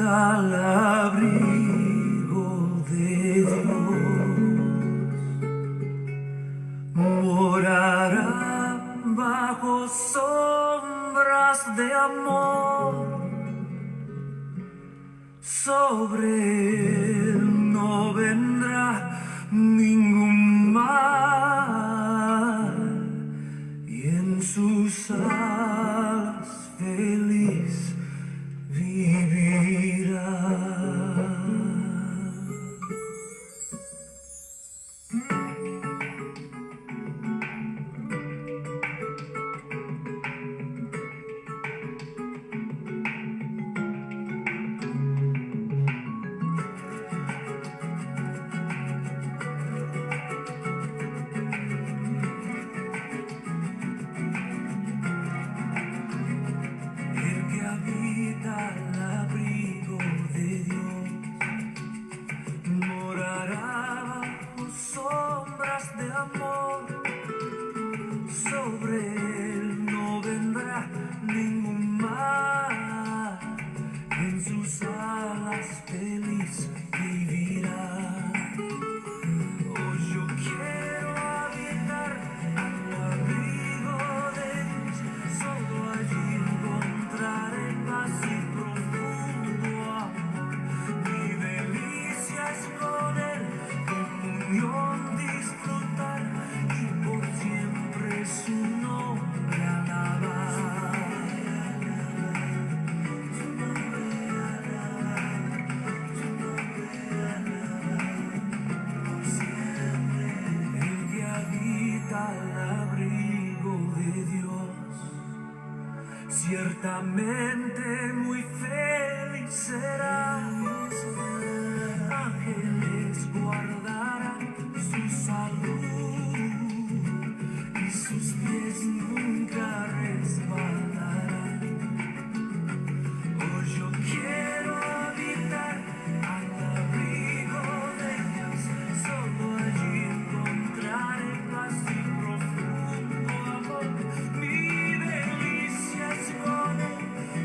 al abrigo de Dios, morará bajo sombras de amor. Sobre él no vendrá ningún mal, y en sus alas feliz vivirá. Sobre él no vendrá ningún mal, en sus alas feliz vivirá. Oh, yo quiero habitar al abrigo de Dios, solo allí encontraré paz y profundo amor. Mi delicia es con él, comunión disfrutar y por siempre su nombre alabar. El que habita al abrigo de Dios, ciertamente muy feliz será. Ángeles guardarán su salud y sus pies nunca resbalarán. Oh, yo quiero habitar al abrigo de Dios, solo allí encontraré paz y profundo amor. Mi delicia es con él,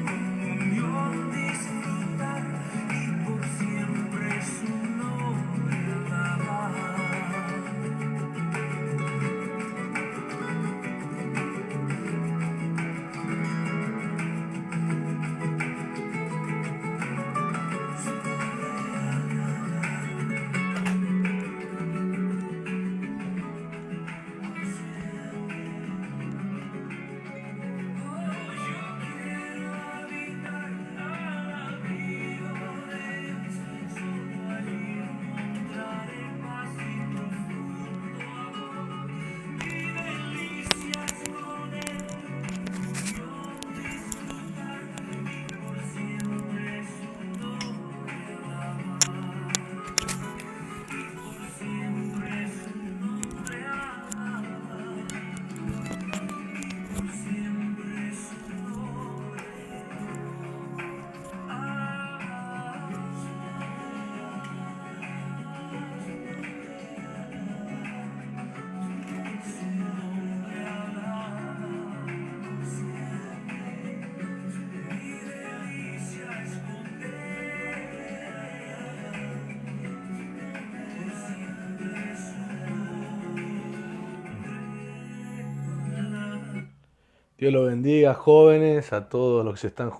comunión disfrutar y por siempre su nombre alabar. Dios los bendiga, jóvenes, a todos los que se están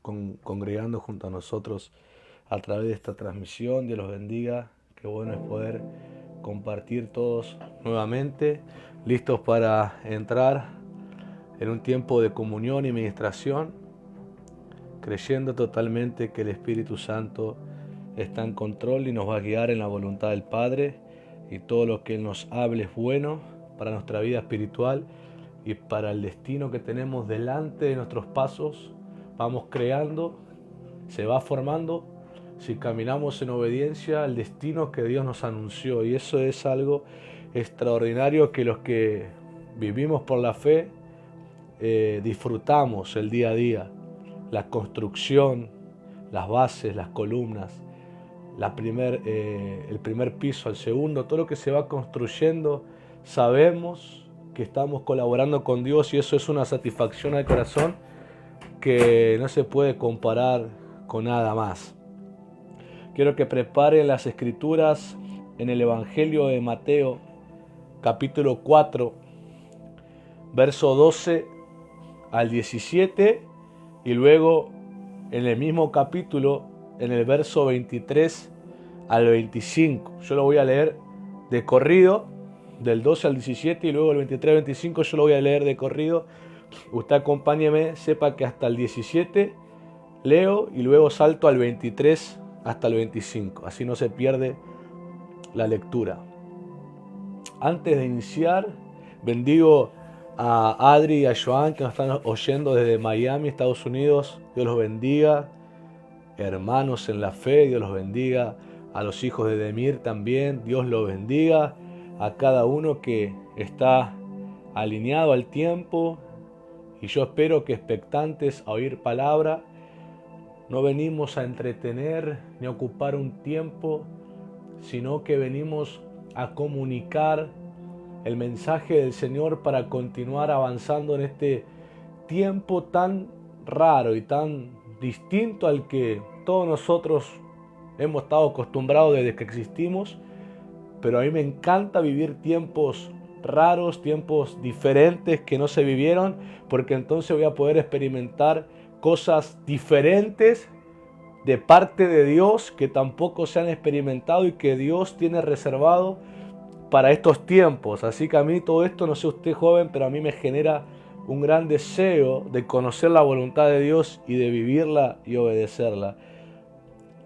congregando junto a nosotros a través de esta transmisión. Dios los bendiga. Qué bueno es poder compartir todos nuevamente, listos para entrar en un tiempo de comunión y ministración, creyendo totalmente que el Espíritu Santo está en control y nos va a guiar en la voluntad del Padre, y todo lo que Él nos hable es bueno para nuestra vida espiritual y para el destino que tenemos delante de nuestros pasos. Vamos creando, se va formando, si caminamos en obediencia al destino que Dios nos anunció, y eso es algo extraordinario que los que vivimos por la fe disfrutamos el día a día. La construcción, las bases, las columnas, el primer piso, el segundo, todo lo que se va construyendo, sabemos que estamos colaborando con Dios, y eso es una satisfacción al corazón que no se puede comparar con nada más. Quiero que preparen las escrituras en el Evangelio de Mateo, capítulo 4, verso 12 al 17, y luego en el mismo capítulo, en el verso 23 al 25. Yo lo voy a leer de corrido, del 12 al 17, y luego el 23 al 25 yo lo voy a leer de corrido. Usted acompáñeme, sepa que hasta el 17 leo y luego salto al 23 hasta el 25. Así no se pierde la lectura. Antes de iniciar, bendigo a Adri y a Joan que nos están oyendo desde Miami, Estados Unidos. Dios los bendiga. Hermanos en la fe, Dios los bendiga. A los hijos de Demir también, Dios los bendiga. A cada uno que está alineado al tiempo. Y yo espero que expectantes a oír palabra. No venimos a entretener ni a ocupar un tiempo, sino que venimos a comunicar el mensaje del Señor para continuar avanzando en este tiempo tan raro y tan distinto al que todos nosotros hemos estado acostumbrados desde que existimos. Pero a mí me encanta vivir tiempos raros, tiempos diferentes que no se vivieron, porque entonces voy a poder experimentar cosas diferentes de parte de Dios que tampoco se han experimentado y que Dios tiene reservado para estos tiempos. Así que a mí todo esto, no sé usted joven, pero a mí me genera un gran deseo de conocer la voluntad de Dios y de vivirla y obedecerla.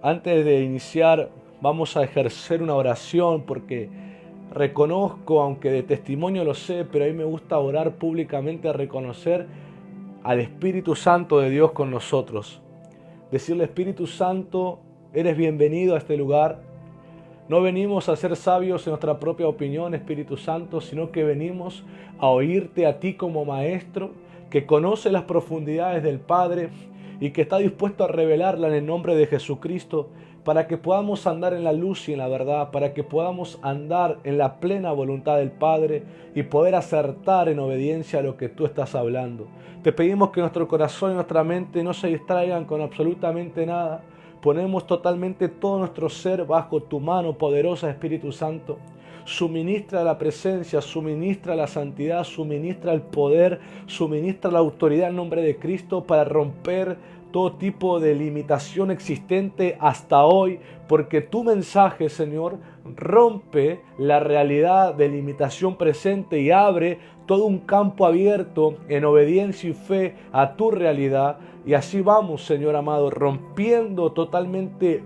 Antes de iniciar, vamos a ejercer una oración porque reconozco, aunque de testimonio lo sé, pero a mí me gusta orar públicamente a reconocer al Espíritu Santo de Dios con nosotros. Decirle: Espíritu Santo, eres bienvenido a este lugar. No venimos a ser sabios en nuestra propia opinión, Espíritu Santo, sino que venimos a oírte a ti como Maestro, que conoce las profundidades del Padre y que está dispuesto a revelarla en el nombre de Jesucristo, para que podamos andar en la luz y en la verdad, para que podamos andar en la plena voluntad del Padre y poder acertar en obediencia a lo que tú estás hablando. Te pedimos que nuestro corazón y nuestra mente no se distraigan con absolutamente nada. Ponemos totalmente todo nuestro ser bajo tu mano poderosa, Espíritu Santo. Suministra la presencia, suministra la santidad, suministra el poder, suministra la autoridad en nombre de Cristo para romper todo tipo de limitación existente hasta hoy, porque tu mensaje, Señor, rompe la realidad de limitación presente y abre todo un campo abierto en obediencia y fe a tu realidad. Y así vamos, Señor amado, rompiendo totalmente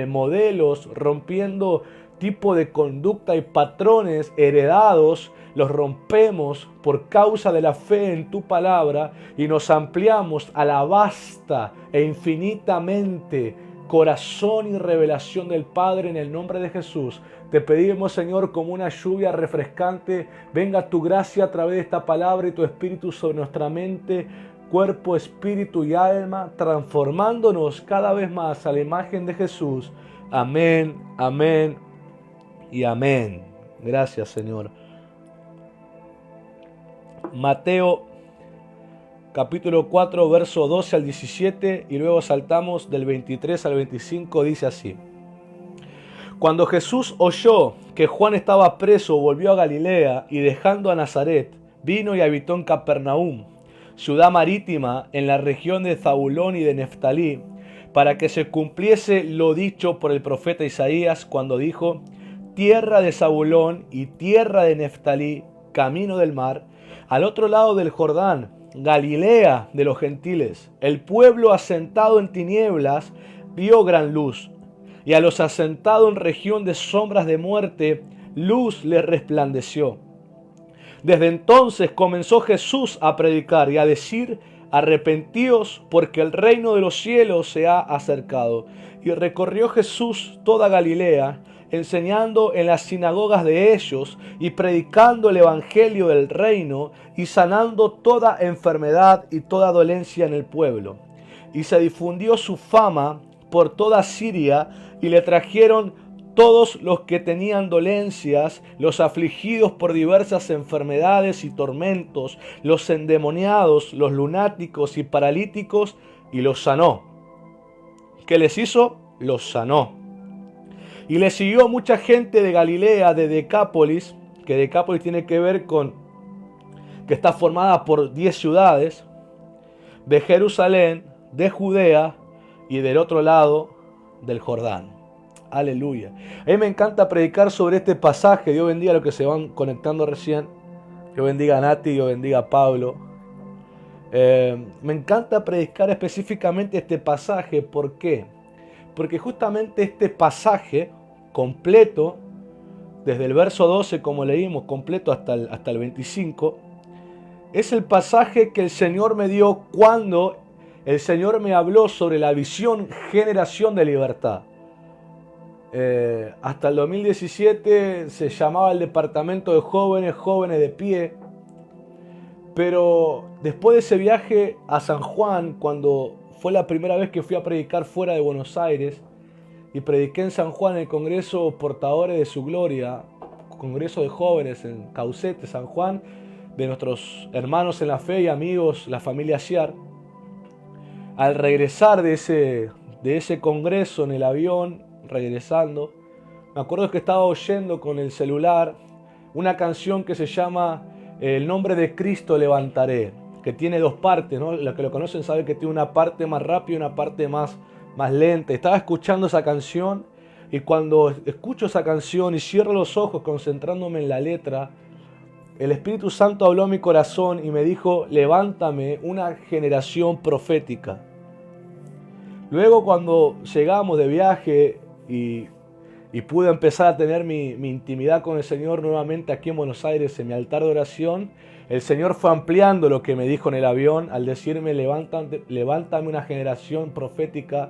modelos, rompiendo tipo de conducta y patrones heredados. Los rompemos por causa de la fe en tu palabra y nos ampliamos a la vasta e infinitamente corazón y revelación del Padre en el nombre de Jesús. Te pedimos, Señor, como una lluvia refrescante, venga tu gracia a través de esta palabra y tu Espíritu sobre nuestra mente, cuerpo, espíritu y alma, transformándonos cada vez más a la imagen de Jesús. Amén, amén y amén. Gracias, Señor. Mateo capítulo 4, verso 12 al 17 y luego saltamos del 23 al 25, dice así. Cuando Jesús oyó que Juan estaba preso, volvió a Galilea y dejando a Nazaret, vino y habitó en Capernaum, ciudad marítima en la región de Zabulón y de Neftalí, para que se cumpliese lo dicho por el profeta Isaías cuando dijo: tierra de Zabulón y tierra de Neftalí, camino del mar, al otro lado del Jordán, Galilea de los gentiles. El pueblo asentado en tinieblas vio gran luz, y a los asentados en región de sombras de muerte, luz les resplandeció. Desde entonces comenzó Jesús a predicar y a decir: arrepentíos, porque el reino de los cielos se ha acercado. Y recorrió Jesús toda Galilea, enseñando en las sinagogas de ellos y predicando el evangelio del reino y sanando toda enfermedad y toda dolencia en el pueblo. Y se difundió su fama por toda Siria y le trajeron todos los que tenían dolencias, los afligidos por diversas enfermedades y tormentos, los endemoniados, los lunáticos y paralíticos, y los sanó. ¿qué les hizo? Los sanó. Y le siguió mucha gente de Galilea, de Decápolis, que Decápolis tiene que ver con que está formada por 10 ciudades, de Jerusalén, de Judea y del otro lado del Jordán. Aleluya. A mí me encanta predicar sobre este pasaje. Dios bendiga a los que se van conectando recién. Dios bendiga a Nati, Dios bendiga a Pablo. Me encanta predicar específicamente este pasaje. ¿Por qué? Porque justamente este pasaje completo, desde el verso 12 como leímos, completo hasta el 25, es el pasaje que el Señor me dio cuando el Señor me habló sobre la visión Generación de Libertad. Hasta el 2017 se llamaba el departamento de jóvenes de pie, pero después de ese viaje a San Juan, cuando fue la primera vez que fui a predicar fuera de Buenos Aires, y prediqué en San Juan, en el Congreso Portadores de su Gloria, Congreso de Jóvenes en Caucete, San Juan, de nuestros hermanos en la fe y amigos, la familia Ciar. Al regresar de ese congreso en el avión, regresando, me acuerdo que estaba oyendo con el celular una canción que se llama El nombre de Cristo levantaré, que tiene dos partes, ¿no? Los que lo conocen saben que tiene una parte más rápida y una parte más lenta. Estaba escuchando esa canción y cuando escucho esa canción y cierro los ojos concentrándome en la letra, el Espíritu Santo habló a mi corazón y me dijo: levántame una generación profética. Luego, cuando llegamos de viaje y pude empezar a tener mi intimidad con el Señor nuevamente aquí en Buenos Aires, en mi altar de oración, el Señor fue ampliando lo que me dijo en el avión al decirme: levántame una generación profética.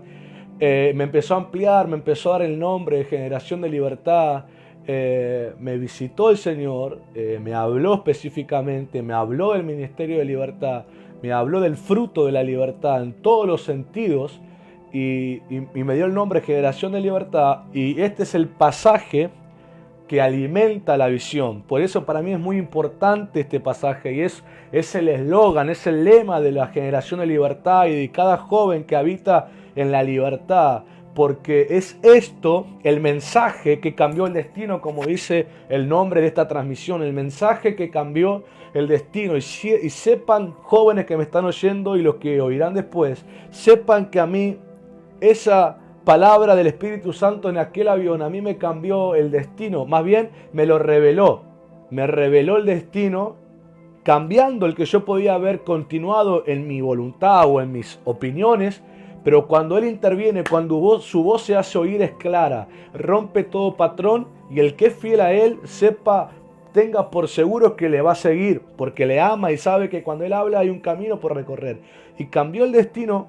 Me empezó a ampliar, me empezó a dar el nombre de Generación de Libertad. Me visitó el Señor, me habló específicamente, me habló del ministerio de libertad, me habló del fruto de la libertad en todos los sentidos y me dio el nombre Generación de Libertad, y este es el pasaje que alimenta la visión. Por eso para mí es muy importante este pasaje, y es el eslogan, es el lema de la Generación de Libertad y de cada joven que habita en la libertad, porque es esto el mensaje que cambió el destino, como dice el nombre de esta transmisión, el mensaje que cambió el destino. Y sepan, jóvenes que me están oyendo y los que oirán después, sepan que a mí esa palabra del Espíritu Santo en aquel avión a mí me cambió el destino, más bien me lo reveló, me reveló el destino, cambiando el que yo podía haber continuado en mi voluntad o en mis opiniones. Pero cuando Él interviene, cuando su voz se hace oír, es clara, rompe todo patrón, y el que es fiel a Él, tenga por seguro que le va a seguir, porque le ama y sabe que cuando Él habla hay un camino por recorrer. Y cambió el destino,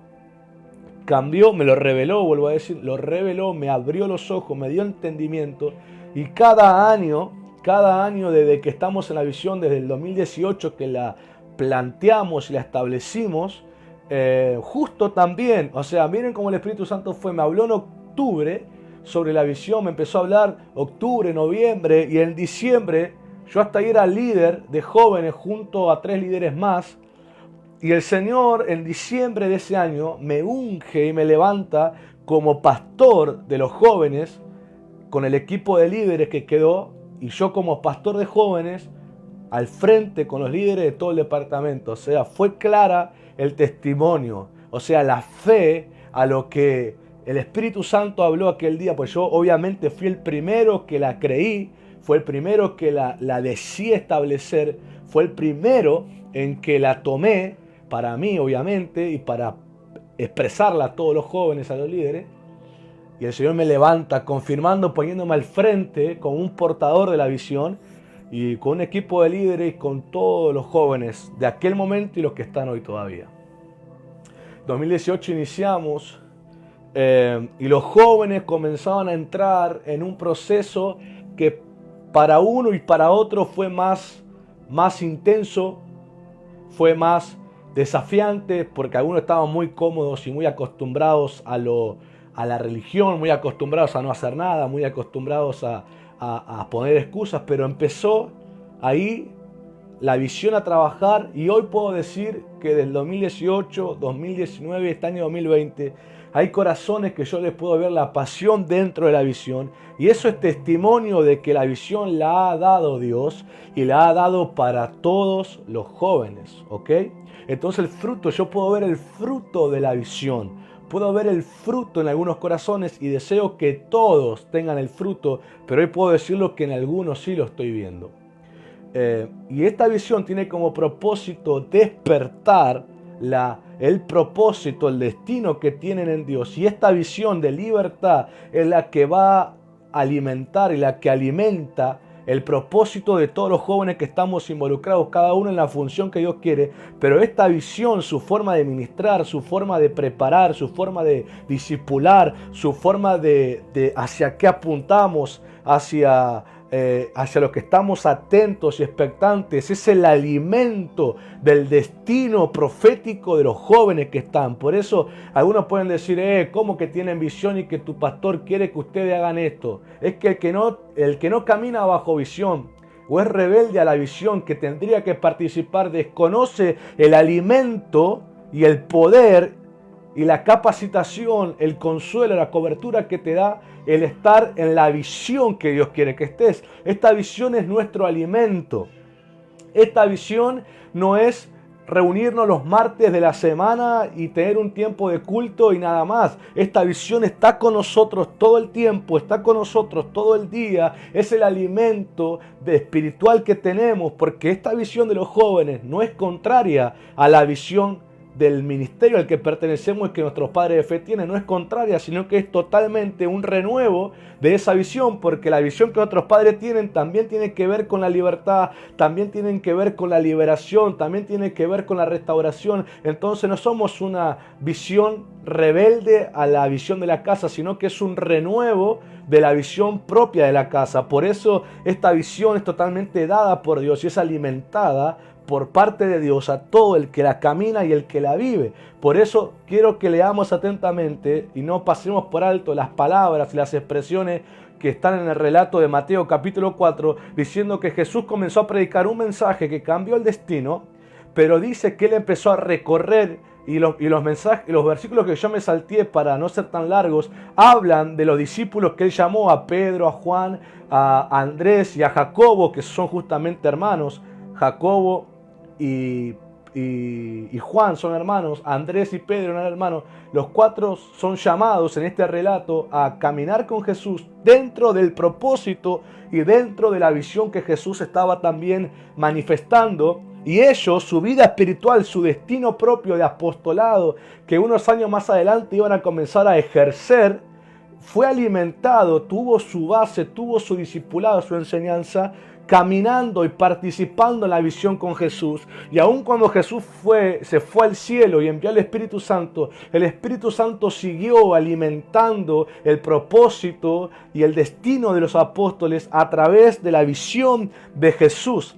me lo reveló, vuelvo a decir, lo reveló, me abrió los ojos, me dio entendimiento, y cada año desde que estamos en la visión, desde el 2018 que la planteamos y la establecimos, justo también, o sea, miren cómo el Espíritu Santo me habló en octubre sobre la visión, me empezó a hablar octubre, noviembre, y en diciembre yo hasta ahí era líder de jóvenes junto a 3 líderes más, y el Señor en diciembre de ese año me unge y me levanta como pastor de los jóvenes con el equipo de líderes que quedó, y yo como pastor de jóvenes al frente con los líderes de todo el departamento. O sea, fue clara el testimonio, o sea, la fe a lo que el Espíritu Santo habló aquel día. Pues yo obviamente fui el primero que la creí, fue el primero que la decidí establecer, fue el primero en que la tomé para mí, obviamente, y para expresarla a todos los jóvenes, a los líderes. Y el Señor me levanta confirmando, poniéndome al frente como un portador de la visión, y con un equipo de líderes y con todos los jóvenes de aquel momento y los que están hoy todavía. 2018 iniciamos y los jóvenes comenzaban a entrar en un proceso que para uno y para otro fue más intenso, fue más desafiante, porque algunos estaban muy cómodos y muy acostumbrados a la religión, muy acostumbrados a no hacer nada, muy acostumbrados a poner excusas, pero empezó ahí la visión a trabajar, y hoy puedo decir que desde el 2018, 2019, este año 2020, hay corazones que yo les puedo ver la pasión dentro de la visión, y eso es testimonio de que la visión la ha dado Dios y la ha dado para todos los jóvenes, ¿ok? Entonces el fruto, yo puedo ver el fruto de la visión, puedo ver el fruto en algunos corazones y deseo que todos tengan el fruto, pero hoy puedo decirlo que en algunos sí lo estoy viendo. Y esta visión tiene como propósito despertar el propósito, el destino que tienen en Dios. Y esta visión de libertad es la que va a alimentar y la que alimenta el propósito de todos los jóvenes que estamos involucrados, cada uno en la función que Dios quiere. Pero esta visión, su forma de ministrar, su forma de preparar, su forma de discipular, su forma de hacia qué apuntamos, hacia los que estamos atentos y expectantes, es el alimento del destino profético de los jóvenes que están. Por eso algunos pueden decir, ¿cómo que tienen visión y que tu pastor quiere que ustedes hagan esto? Es que el que no camina bajo visión o es rebelde a la visión que tendría que participar, desconoce el alimento y el poder y la capacitación, el consuelo, la cobertura que te da el estar en la visión que Dios quiere que estés. Esta visión es nuestro alimento. Esta visión no es reunirnos los martes de la semana y tener un tiempo de culto y nada más. Esta visión está con nosotros todo el tiempo, está con nosotros todo el día. Es el alimento espiritual que tenemos, porque esta visión de los jóvenes no es contraria a la visión del ministerio al que pertenecemos y que nuestros padres de fe tienen, no es contraria, sino que es totalmente un renuevo de esa visión, porque la visión que nuestros padres tienen también tiene que ver con la libertad, también tiene que ver con la liberación, también tiene que ver con la restauración. Entonces no somos una visión rebelde a la visión de la casa, sino que es un renuevo de la visión propia de la casa. Por eso esta visión es totalmente dada por Dios y es alimentada por parte de Dios a todo el que la camina y el que la vive. Por eso quiero que leamos atentamente y no pasemos por alto las palabras y las expresiones que están en el relato de Mateo capítulo 4, diciendo que Jesús comenzó a predicar un mensaje que cambió el destino, pero dice que él empezó a recorrer y los mensajes, los versículos que yo me salteé para no ser tan largos, hablan de los discípulos que él llamó, a Pedro, a Juan, a Andrés y a Jacobo, que son justamente hermanos. Jacobo y Juan son hermanos, Andrés y Pedro eran hermanos. Los cuatro son llamados en este relato a caminar con Jesús dentro del propósito y dentro de la visión que Jesús estaba también manifestando. Y ellos, su vida espiritual, su destino propio de apostolado, que unos años más adelante iban a comenzar a ejercer, fue alimentado, tuvo su base, tuvo su discipulado, su enseñanza, caminando y participando en la visión con Jesús. Y aun cuando Jesús se fue al cielo y envió al Espíritu Santo, el Espíritu Santo siguió alimentando el propósito y el destino de los apóstoles a través de la visión de Jesús.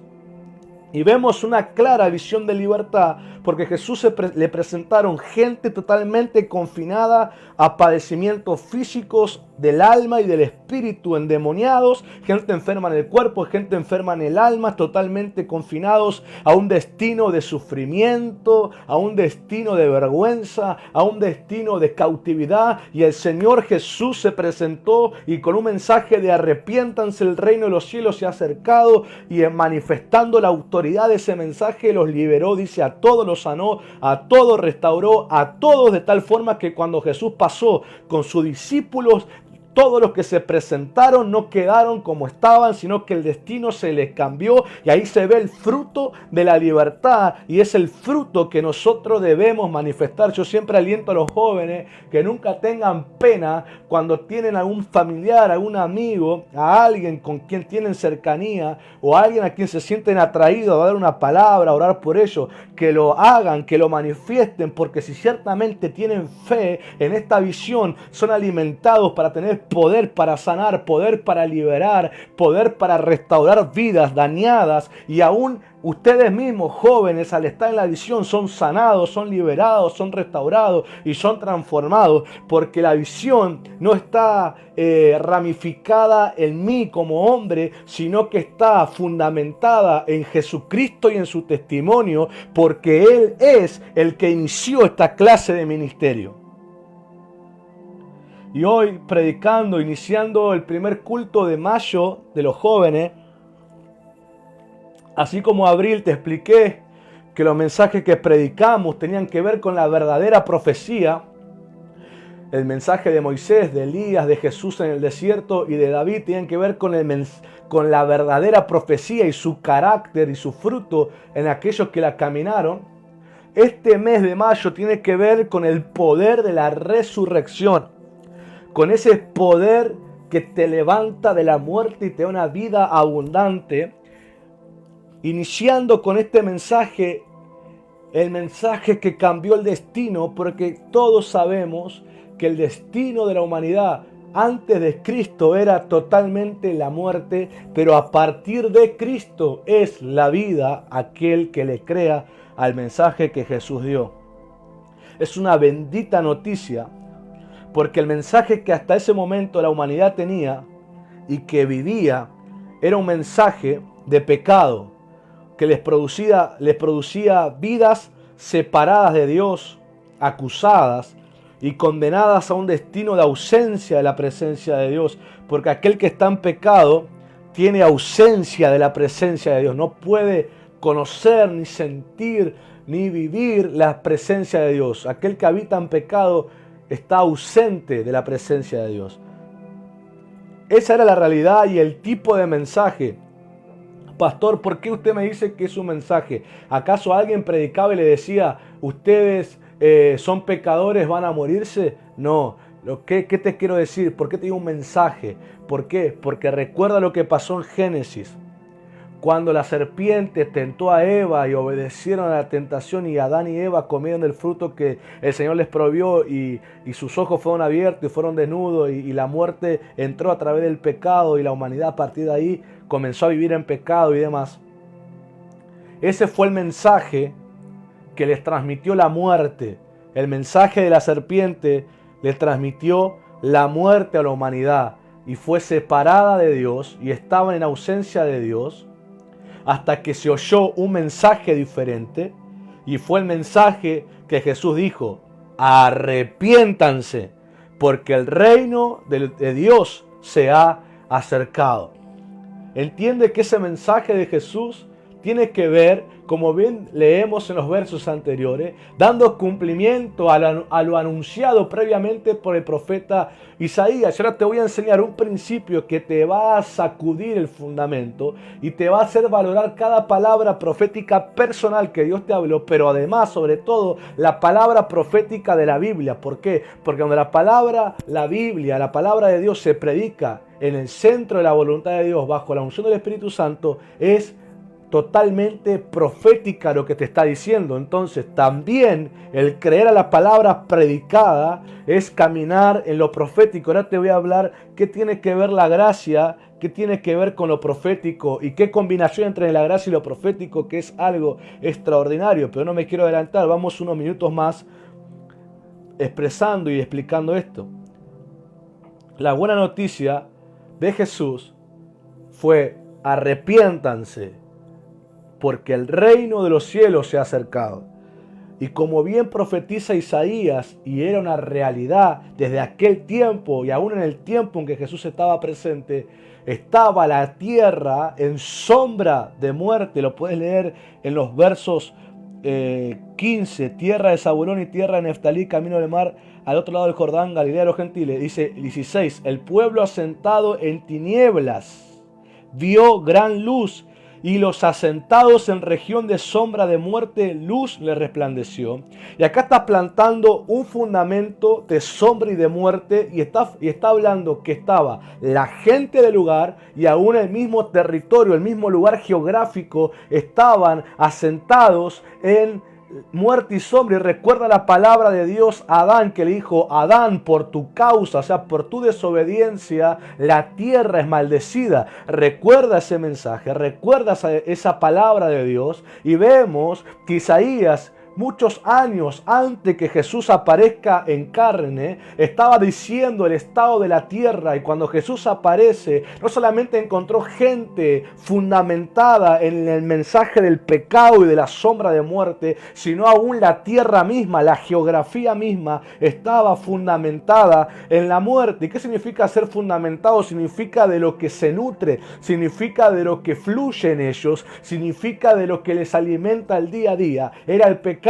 Y vemos una clara visión de libertad, porque Jesús le presentaron gente totalmente confinada a padecimientos físicos del alma y del espíritu, endemoniados, gente enferma en el cuerpo, gente enferma en el alma, totalmente confinados a un destino de sufrimiento, a un destino de vergüenza, a un destino de cautividad. Y el Señor Jesús se presentó y con un mensaje de arrepiéntanse, el reino de los cielos se ha acercado, y manifestando la autoridad de ese mensaje los liberó, dice, a todos los sanó, a todos restauró, a todos, de tal forma que cuando Jesús pasó con sus discípulos, todos los que se presentaron no quedaron como estaban, sino que el destino se les cambió. Y ahí se ve el fruto de la libertad, y es el fruto que nosotros debemos manifestar. Yo siempre aliento a los jóvenes que nunca tengan pena cuando tienen a algún familiar, a un amigo, a alguien con quien tienen cercanía, o a alguien a quien se sienten atraídos a dar una palabra, a orar por ellos, que lo hagan, que lo manifiesten, porque si ciertamente tienen fe en esta visión, son alimentados para tener poder para sanar, poder para liberar, poder para restaurar vidas dañadas. Y aún ustedes mismos, jóvenes, al estar en la visión, son sanados, son liberados, son restaurados y son transformados. Porque la visión no está ramificada en mí como hombre, sino que está fundamentada en Jesucristo y en su testimonio, porque Él es el que inició esta clase de ministerio. Y hoy, predicando, iniciando el primer culto de mayo de los jóvenes, así como abril te expliqué que los mensajes que predicamos tenían que ver con la verdadera profecía, el mensaje de Moisés, de Elías, de Jesús en el desierto y de David tenían que ver con la verdadera profecía y su carácter y su fruto en aquellos que la caminaron. Este mes de mayo tiene que ver con el poder de la resurrección, con ese poder que te levanta de la muerte y te da una vida abundante. Iniciando con este mensaje, el mensaje que cambió el destino, porque todos sabemos que el destino de la humanidad antes de Cristo era totalmente la muerte, pero a partir de Cristo es la vida aquel que le crea al mensaje que Jesús dio. Es una bendita noticia, porque el mensaje que hasta ese momento la humanidad tenía y que vivía era un mensaje de pecado, que les producía vidas separadas de Dios, acusadas y condenadas a un destino de ausencia de la presencia de Dios, porque aquel que está en pecado tiene ausencia de la presencia de Dios, no puede conocer, ni sentir, ni vivir la presencia de Dios. Aquel que habita en pecado está ausente de la presencia de Dios. Esa era la realidad y el tipo de mensaje. Pastor, ¿por qué usted me dice que es un mensaje? ¿Acaso alguien predicaba y le decía, ustedes son pecadores, van a morirse? No. ¿Qué te quiero decir? ¿Por qué te digo un mensaje? ¿Por qué? Porque recuerda lo que pasó en Génesis. Cuando la serpiente tentó a Eva y obedecieron a la tentación y Adán y Eva comieron del fruto que el Señor les prohibió y sus ojos fueron abiertos y fueron desnudos y la muerte entró a través del pecado y la humanidad a partir de ahí comenzó a vivir en pecado y demás. Ese fue el mensaje que les transmitió la muerte. El mensaje de la serpiente les transmitió la muerte a la humanidad y fue separada de Dios y estaban en ausencia de Dios hasta que se oyó un mensaje diferente y fue el mensaje que Jesús dijo: arrepiéntanse porque el reino de Dios se ha acercado. Entiende que ese mensaje de Jesús tiene que ver, como bien leemos en los versos anteriores, dando cumplimiento a lo anunciado previamente por el profeta Isaías. Ahora te voy a enseñar un principio que te va a sacudir el fundamento y te va a hacer valorar cada palabra profética personal que Dios te habló, pero además, sobre todo, la palabra profética de la Biblia. ¿Por qué? Porque cuando la Biblia, la palabra de Dios se predica en el centro de la voluntad de Dios, bajo la unción del Espíritu Santo, es totalmente profética lo que te está diciendo. Entonces también el creer a la palabra predicada es caminar en lo profético. Ahora te voy a hablar qué tiene que ver la gracia, qué tiene que ver con lo profético y qué combinación entre la gracia y lo profético, que es algo extraordinario. Pero no me quiero adelantar, vamos unos minutos más expresando y explicando esto. La buena noticia de Jesús fue: arrepiéntanse porque el reino de los cielos se ha acercado. Y como bien profetiza Isaías, y era una realidad desde aquel tiempo y aún en el tiempo en que Jesús estaba presente, estaba la tierra en sombra de muerte. Lo puedes leer en los versos 15, tierra de Zabulón y tierra de Neftalí, camino del mar, al otro lado del Jordán, Galilea de los gentiles. Dice 16, el pueblo asentado en tinieblas vio gran luz, y los asentados en región de sombra de muerte, luz le resplandeció. Y acá está plantando un fundamento de sombra y de muerte, y está hablando que estaba la gente del lugar y aún el mismo territorio, el mismo lugar geográfico, estaban asentados en muerte y sombra, y recuerda la palabra de Dios a Adán, que le dijo: Adán, por tu causa, o sea, por tu desobediencia, la tierra es maldecida. Recuerda ese mensaje, recuerda esa palabra de Dios, y vemos que Isaías, muchos años antes que Jesús aparezca en carne, estaba diciendo el estado de la tierra. Y cuando Jesús aparece, no solamente encontró gente fundamentada en el mensaje del pecado y de la sombra de muerte, sino aún la tierra misma, la geografía misma, estaba fundamentada en la muerte. ¿Y qué significa ser fundamentado? Significa de lo que se nutre, significa de lo que fluye en ellos, significa de lo que les alimenta el día a día. Era el pecado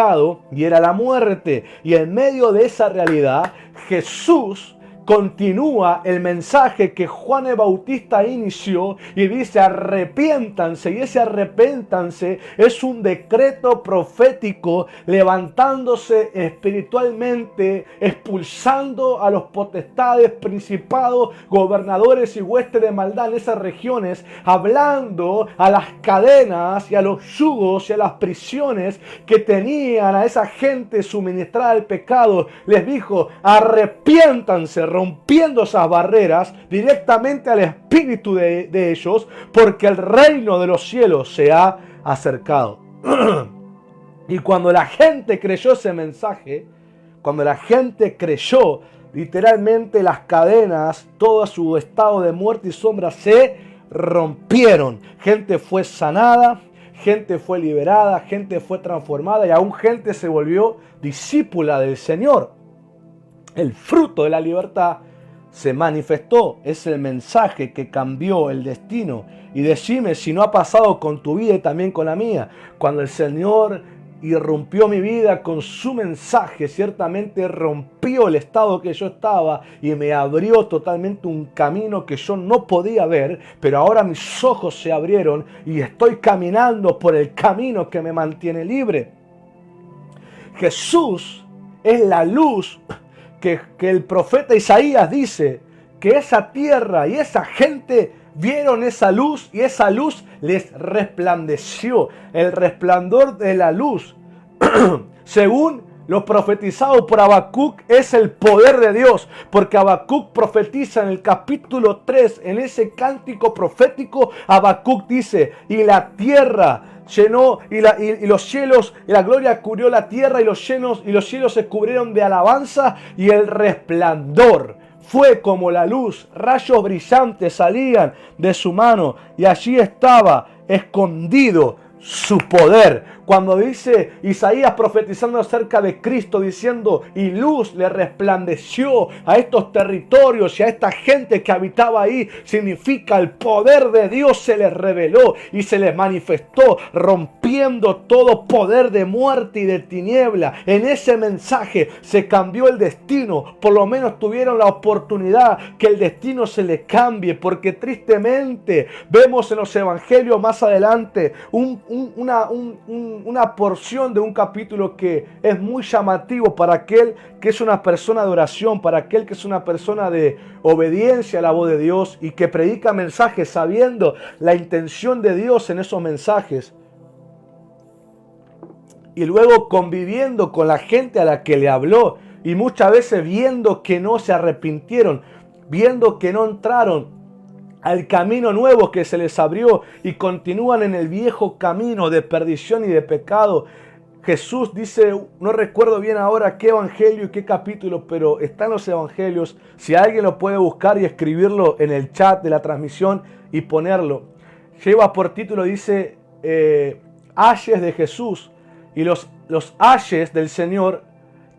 y era la muerte. Y en medio de esa realidad, Jesús continúa el mensaje que Juan el Bautista inició y dice: arrepiéntanse. Y ese arrepiéntanse es un decreto profético, levantándose espiritualmente, expulsando a los potestades, principados, gobernadores y huestes de maldad en esas regiones, hablando a las cadenas y a los yugos y a las prisiones que tenían a esa gente suministrada al pecado. Les dijo: arrepiéntanse, rompiendo esas barreras directamente al espíritu de ellos, porque el reino de los cielos se ha acercado. Y cuando la gente creyó ese mensaje, cuando la gente creyó, literalmente las cadenas, todo su estado de muerte y sombra se rompieron. Gente fue sanada, gente fue liberada, gente fue transformada, y aún gente se volvió discípula del Señor. El fruto de la libertad se manifestó. Es el mensaje que cambió el destino. Y decime si no ha pasado con tu vida y también con la mía. Cuando el Señor irrumpió mi vida con su mensaje, ciertamente rompió el estado que yo estaba y me abrió totalmente un camino que yo no podía ver, pero ahora mis ojos se abrieron y estoy caminando por el camino que me mantiene libre. Jesús es la luz que el profeta Isaías dice que esa tierra y esa gente vieron esa luz y esa luz les resplandeció. El resplandor de la luz, según lo profetizado por Habacuc, es el poder de Dios, porque Habacuc profetiza en el capítulo 3, en ese cántico profético. Habacuc dice: y la tierra llenó, y los cielos, y la gloria cubrió la tierra, y los cielos se cubrieron de alabanza, y el resplandor fue como la luz, rayos brillantes salían de su mano, y allí estaba escondido su poder. Cuando dice Isaías profetizando acerca de Cristo, diciendo: y luz le resplandeció a estos territorios y a esta gente que habitaba ahí, significa el poder de Dios se les reveló y se les manifestó, rompiendo todo poder de muerte y de tiniebla. En ese mensaje se cambió el destino. Por lo menos tuvieron la oportunidad que el destino se les cambie, porque tristemente vemos en los evangelios más adelante una porción de un capítulo que es muy llamativo para aquel que es una persona de oración, para aquel que es una persona de obediencia a la voz de Dios y que predica mensajes sabiendo la intención de Dios en esos mensajes, y luego conviviendo con la gente a la que le habló, y muchas veces viendo que no se arrepintieron, viendo que no entraron al camino nuevo que se les abrió y continúan en el viejo camino de perdición y de pecado. Jesús dice, no recuerdo bien ahora qué evangelio y qué capítulo, pero está en los evangelios. Si alguien lo puede buscar y escribirlo en el chat de la transmisión y ponerlo. Lleva por título, dice, ayes de Jesús. Y los ayes del Señor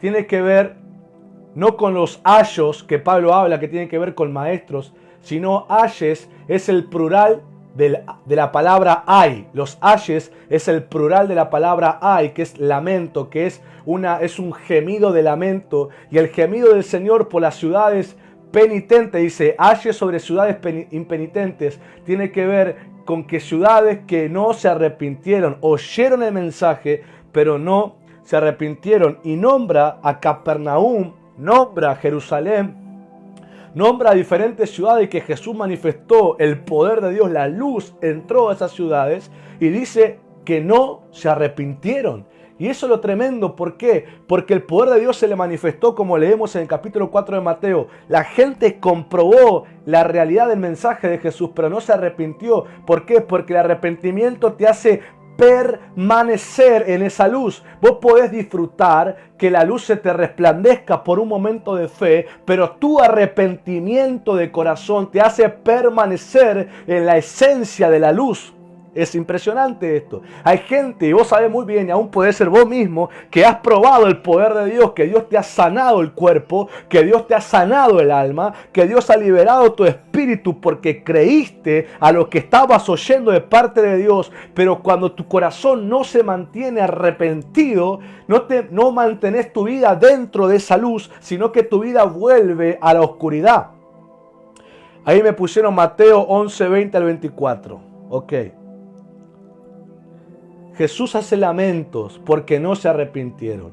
tiene que ver no con los ayos que Pablo habla, que tiene que ver con maestros, sino ayes es el plural de la palabra ay. Los ayes es el plural de la palabra ay, que es lamento, que es un gemido de lamento. Y el gemido del Señor por las ciudades penitentes, dice, ayes sobre ciudades impenitentes, tiene que ver con que ciudades que no se arrepintieron, oyeron el mensaje, pero no se arrepintieron. Y nombra a Capernaum, nombra a Jerusalén, nombra a diferentes ciudades que Jesús manifestó el poder de Dios, la luz entró a esas ciudades, y dice que no se arrepintieron, Y eso es lo tremendo. ¿Por qué? Porque el poder de Dios se le manifestó, como leemos en el capítulo 4 de Mateo. La gente comprobó la realidad del mensaje de Jesús, pero no se arrepintió. ¿Por qué? Porque el arrepentimiento te hace permanecer en esa luz. Vos podés disfrutar que la luz se te resplandezca por un momento de fe, pero tu arrepentimiento de corazón te hace permanecer en la esencia de la luz. Es impresionante esto. Hay gente, y vos sabés muy bien, y aún puede ser vos mismo, que has probado el poder de Dios, que Dios te ha sanado el cuerpo, que Dios te ha sanado el alma, que Dios ha liberado tu espíritu porque creíste a lo que estabas oyendo de parte de Dios, pero cuando tu corazón no se mantiene arrepentido, no mantenés tu vida dentro de esa luz, sino que tu vida vuelve a la oscuridad. Ahí me pusieron Mateo 11, 20 al 24. Ok. Jesús hace lamentos porque no se arrepintieron,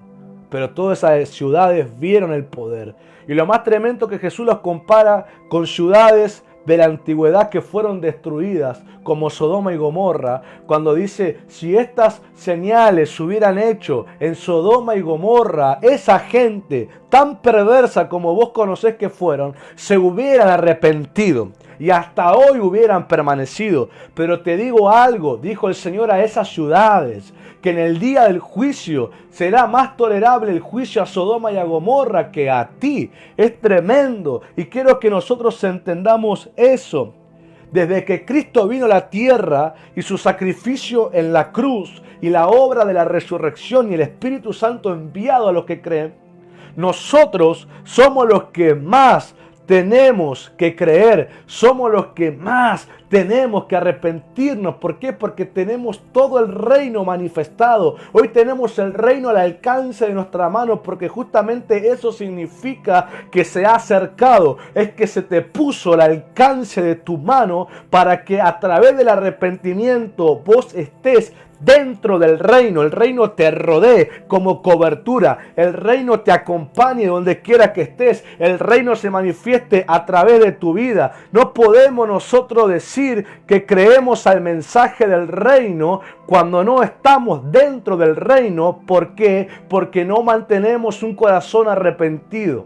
pero todas esas ciudades vieron el poder. Y lo más tremendo que Jesús los compara con ciudades de la antigüedad que fueron destruidas, como Sodoma y Gomorra, cuando dice, si estas señales se hubieran hecho en Sodoma y Gomorra, esa gente tan perversa como vos conocés que fueron, se hubieran arrepentido y hasta hoy hubieran permanecido. Pero te digo algo, dijo el Señor a esas ciudades, que en el día del juicio será más tolerable el juicio a Sodoma y a Gomorra que a ti. Es tremendo y quiero que nosotros entendamos eso. Desde que Cristo vino a la tierra y su sacrificio en la cruz y la obra de la resurrección y el Espíritu Santo enviado a los que creen, nosotros somos los que más tenemos que creer, somos los que más tenemos que arrepentirnos. ¿Por qué? Porque tenemos todo el reino manifestado. Hoy tenemos el reino al alcance de nuestra mano, porque justamente eso significa que se ha acercado. Es que se te puso al alcance de tu mano para que a través del arrepentimiento vos estés dentro del reino. El reino te rodee como cobertura. El reino te acompañe donde quiera que estés. El reino se manifieste a través de tu vida. No podemos nosotros decir que creemos al mensaje del reino cuando no estamos dentro del reino. ¿Por qué? Porque no mantenemos un corazón arrepentido.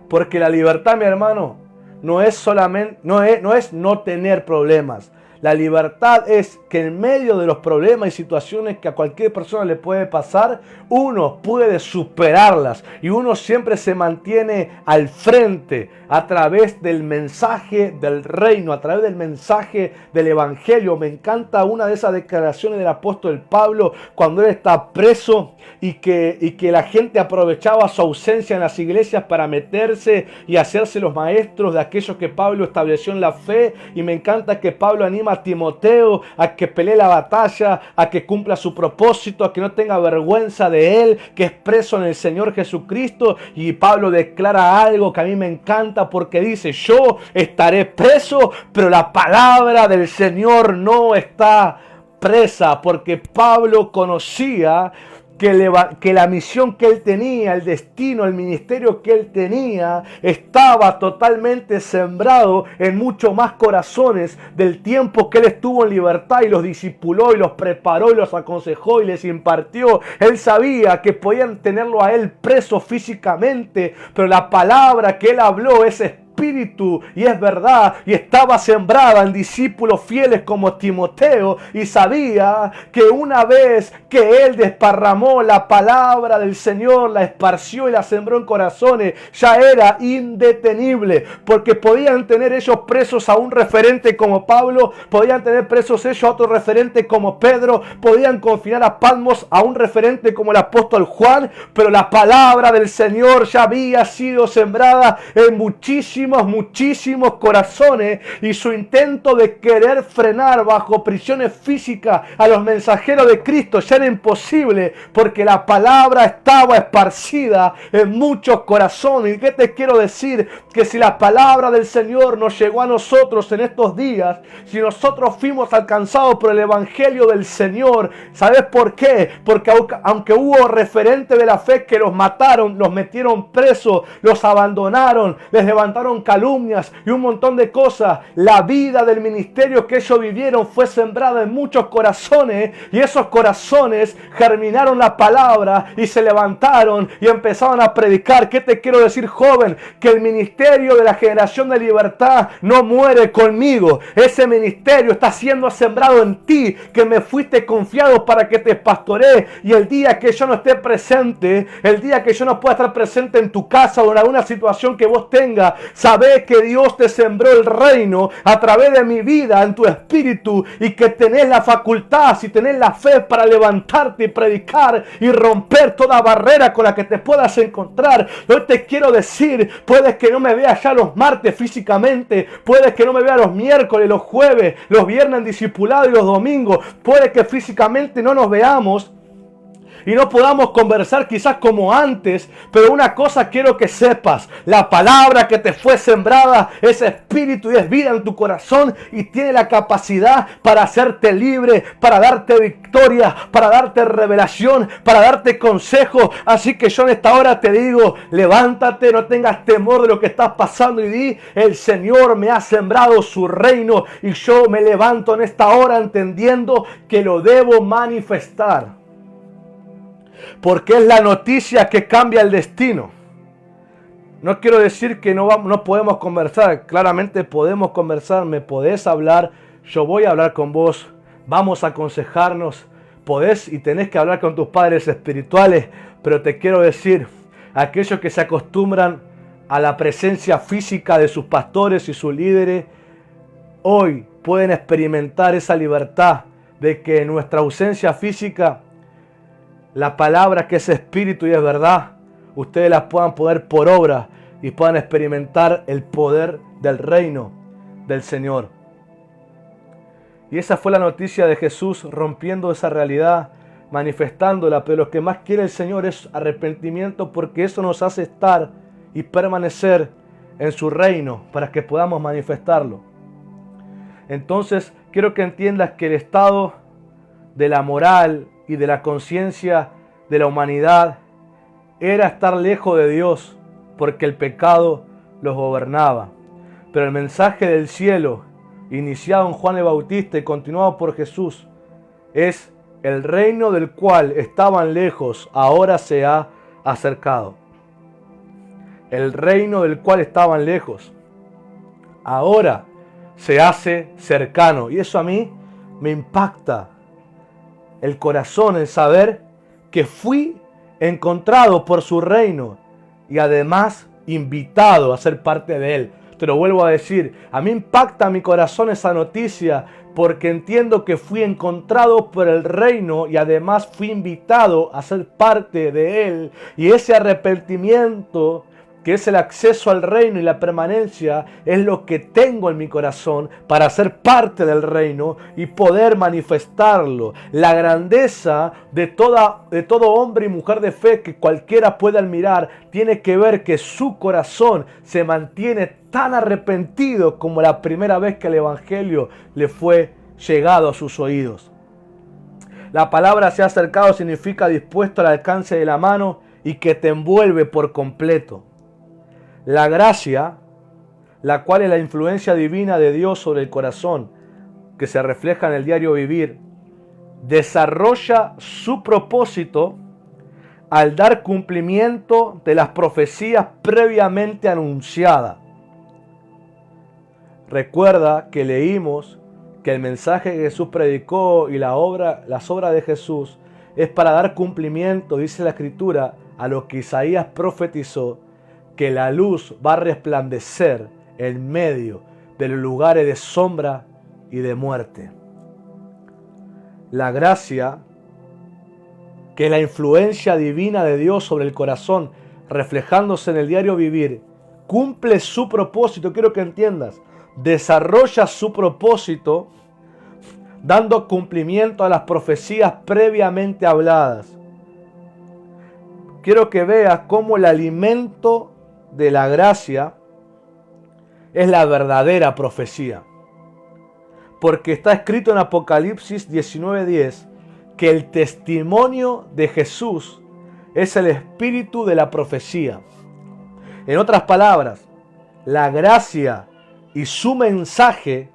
Porque la libertad, mi hermano, no es solamente, no es no tener problemas. La libertad es que en medio de los problemas y situaciones que a cualquier persona le puede pasar, uno puede superarlas y uno siempre se mantiene al frente a través del mensaje del reino, a través del mensaje del evangelio. Me encanta una de esas declaraciones del apóstol Pablo cuando él está preso y que la gente aprovechaba su ausencia en las iglesias para meterse y hacerse los maestros de aquellos que Pablo estableció en la fe. Y me encanta que Pablo anima a Timoteo a que pelee la batalla, a que cumpla su propósito, a que no tenga vergüenza de él, que es preso en el Señor Jesucristo. Y Pablo declara algo que a mí me encanta porque dice, yo estaré preso, pero la palabra del Señor no está presa, porque Pablo conocía que la misión que él tenía, el destino, el ministerio que él tenía, estaba totalmente sembrado en mucho más corazones del tiempo que él estuvo en libertad y los discipuló y los preparó y los aconsejó y les impartió. Él sabía que podían tenerlo a él preso físicamente, pero la palabra que él habló es espíritu y es verdad, y estaba sembrada en discípulos fieles como Timoteo, y sabía que una vez que él desparramó la palabra del Señor, la esparció y la sembró en corazones, ya era indetenible, porque podían tener ellos presos a un referente como Pablo, podían tener presos ellos a otro referente como Pedro, podían confinar a Patmos a un referente como el apóstol Juan, pero la palabra del Señor ya había sido sembrada en muchísimos corazones, y su intento de querer frenar bajo prisiones físicas a los mensajeros de Cristo ya era imposible, porque la palabra estaba esparcida en muchos corazones. ¿Y qué te quiero decir? Que si la palabra del Señor nos llegó a nosotros en estos días, si nosotros fuimos alcanzados por el evangelio del Señor, ¿sabes por qué? Porque aunque hubo referentes de la fe que los mataron, los metieron presos, los abandonaron, les levantaron dijeron calumnias y un montón de cosas. La vida del ministerio que ellos vivieron fue sembrada en muchos corazones y esos corazones germinaron la palabra y se levantaron y empezaron a predicar. ¿Qué te quiero decir, joven? Que el ministerio de la generación de libertad no muere conmigo. Ese ministerio está siendo sembrado en ti, que me fuiste confiado para que te pastoree, y el día que yo no esté presente, el día que yo no pueda estar presente en tu casa o en alguna situación que vos tengas, sabés que Dios te sembró el reino a través de mi vida, en tu espíritu, y que tenés la facultad, si tenés la fe para levantarte y predicar y romper toda barrera con la que te puedas encontrar. Hoy te quiero decir, puedes que no me veas ya los martes físicamente, puedes que no me veas los miércoles, los jueves, los viernes en discipulado y los domingos, puede que físicamente no nos veamos y no podamos conversar quizás como antes, pero una cosa quiero que sepas: la palabra que te fue sembrada es espíritu y es vida en tu corazón, y tiene la capacidad para hacerte libre, para darte victoria, para darte revelación, para darte consejo. Así que yo en esta hora te digo, levántate, no tengas temor de lo que estás pasando y di: el Señor me ha sembrado su reino y yo me levanto en esta hora entendiendo que lo debo manifestar. Porque es la noticia que cambia el destino. No quiero decir que no podemos conversar. Claramente podemos conversar. Me podés hablar. Yo voy a hablar con vos. Vamos a aconsejarnos. Podés y tenés que hablar con tus padres espirituales. Pero te quiero decir, aquellos que se acostumbran a la presencia física de sus pastores y sus líderes, hoy pueden experimentar esa libertad de que en nuestra ausencia física, la palabra que es espíritu y es verdad, ustedes las puedan poner por obra y puedan experimentar el poder del reino del Señor. Y esa fue la noticia de Jesús, rompiendo esa realidad, manifestándola. Pero lo que más quiere el Señor es arrepentimiento, porque eso nos hace estar y permanecer en su reino para que podamos manifestarlo. Entonces quiero que entiendas que el estado de la moral y de la conciencia de la humanidad era estar lejos de Dios, porque el pecado los gobernaba. Pero el mensaje del cielo, iniciado en Juan el Bautista y continuado por Jesús, es: el reino del cual estaban lejos, ahora se ha acercado. El reino del cual estaban lejos, ahora se hace cercano. Y eso a mí me impacta el corazón, el saber que fui encontrado por su reino y además invitado a ser parte de él. Te lo vuelvo a decir, a mí impacta mi corazón esa noticia, porque entiendo que fui encontrado por el reino y además fui invitado a ser parte de él. Y ese arrepentimiento, que es el acceso al reino y la permanencia, es lo que tengo en mi corazón para ser parte del reino y poder manifestarlo. La grandeza de todo hombre y mujer de fe que cualquiera puede admirar tiene que ver que su corazón se mantiene tan arrepentido como la primera vez que el evangelio le fue llegado a sus oídos. La palabra "se ha acercado" significa dispuesto al alcance de la mano y que te envuelve por completo. La gracia, la cual es la influencia divina de Dios sobre el corazón, que se refleja en el diario vivir, desarrolla su propósito al dar cumplimiento de las profecías previamente anunciadas. Recuerda que leímos que el mensaje que Jesús predicó y las obras de Jesús es para dar cumplimiento, dice la Escritura, a lo que Isaías profetizó, que la luz va a resplandecer en medio de los lugares de sombra y de muerte. La gracia, que es la influencia divina de Dios sobre el corazón, reflejándose en el diario vivir, cumple su propósito. Quiero que entiendas, desarrolla su propósito dando cumplimiento a las profecías previamente habladas. Quiero que veas cómo el alimento de la gracia es la verdadera profecía. Porque está escrito en Apocalipsis 19:10 que el testimonio de Jesús es el espíritu de la profecía. En otras palabras, la gracia y su mensaje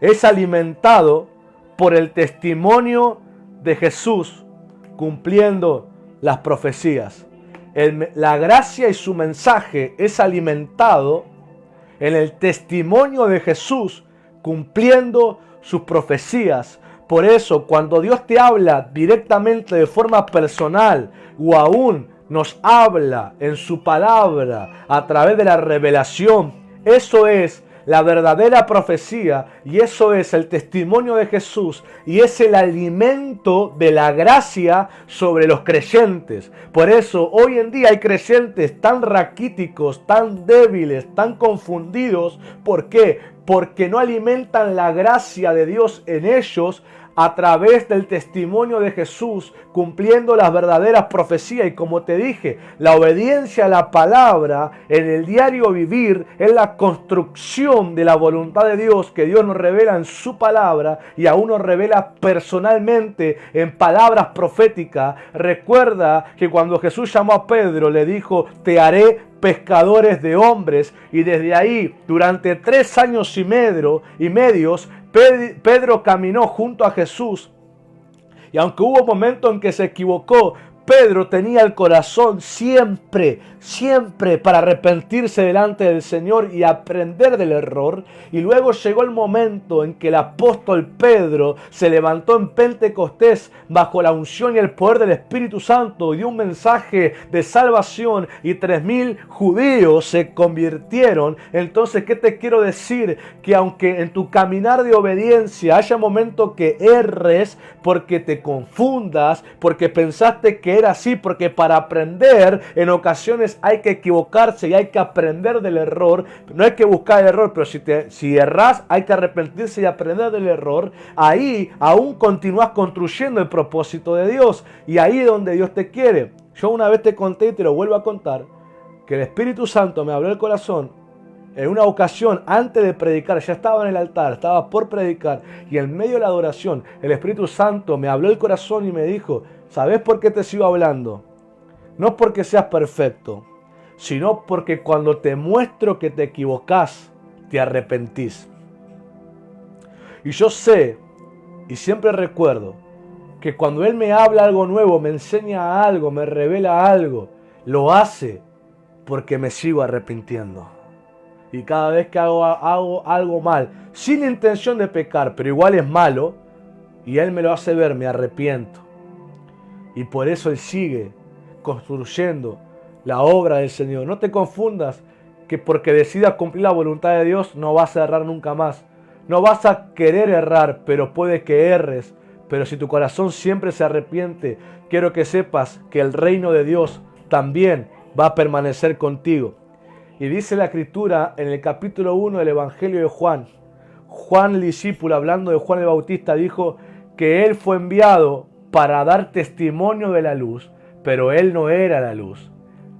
es alimentado por el testimonio de Jesús cumpliendo las profecías. La gracia y su mensaje es alimentado en el testimonio de Jesús cumpliendo sus profecías. Por eso, cuando Dios te habla directamente de forma personal o aún nos habla en su palabra a través de la revelación, eso es la verdadera profecía y eso es el testimonio de Jesús y es el alimento de la gracia sobre los creyentes. Por eso hoy en día hay creyentes tan raquíticos, tan débiles, tan confundidos. ¿Por qué? Porque no alimentan la gracia de Dios en ellos a través del testimonio de Jesús, cumpliendo las verdaderas profecías. Y como te dije, la obediencia a la palabra en el diario vivir es la construcción de la voluntad de Dios que Dios nos revela en su palabra y aún nos revela personalmente en palabras proféticas. Recuerda que cuando Jesús llamó a Pedro, le dijo: te haré pescadores de hombres. Y desde ahí, durante 3 años y medios, Pedro caminó junto a Jesús. Y aunque hubo momentos en que se equivocó, Pedro tenía el corazón siempre para arrepentirse delante del Señor y aprender del error. Y luego llegó el momento en que el apóstol Pedro se levantó en Pentecostés bajo la unción y el poder del Espíritu Santo y dio un mensaje de salvación y 3.000 judíos se convirtieron. Entonces, ¿qué te quiero decir? Que aunque en tu caminar de obediencia haya momentos que erres porque te confundas, porque pensaste que era así, porque para aprender en ocasiones hay que equivocarse y hay que aprender del error. No hay que buscar el error, pero si erras hay que arrepentirse y aprender del error. Ahí aún continúas construyendo el propósito de Dios y ahí es donde Dios te quiere. Yo una vez te conté y te lo vuelvo a contar que el Espíritu Santo me habló el corazón en una ocasión antes de predicar. Ya estaba en el altar, estaba por predicar y en medio de la adoración el Espíritu Santo me habló el corazón y me dijo: ¿sabes por qué te sigo hablando? No porque seas perfecto, sino porque cuando te muestro que te equivocás, te arrepentís. Y yo sé, y siempre recuerdo, que cuando Él me habla algo nuevo, me enseña algo, me revela algo, lo hace porque me sigo arrepintiendo. Y cada vez que hago algo mal, sin intención de pecar, pero igual es malo, y Él me lo hace ver, me arrepiento. Y por eso Él sigue construyendo la obra del Señor. No te confundas que porque decidas cumplir la voluntad de Dios no vas a errar nunca más. No vas a querer errar, pero puede que erres. Pero si tu corazón siempre se arrepiente, quiero que sepas que el reino de Dios también va a permanecer contigo. Y dice la Escritura en el capítulo 1 del Evangelio de Juan. Juan el discípulo, hablando de Juan el Bautista, dijo que él fue enviado para dar testimonio de la luz, pero él no era la luz.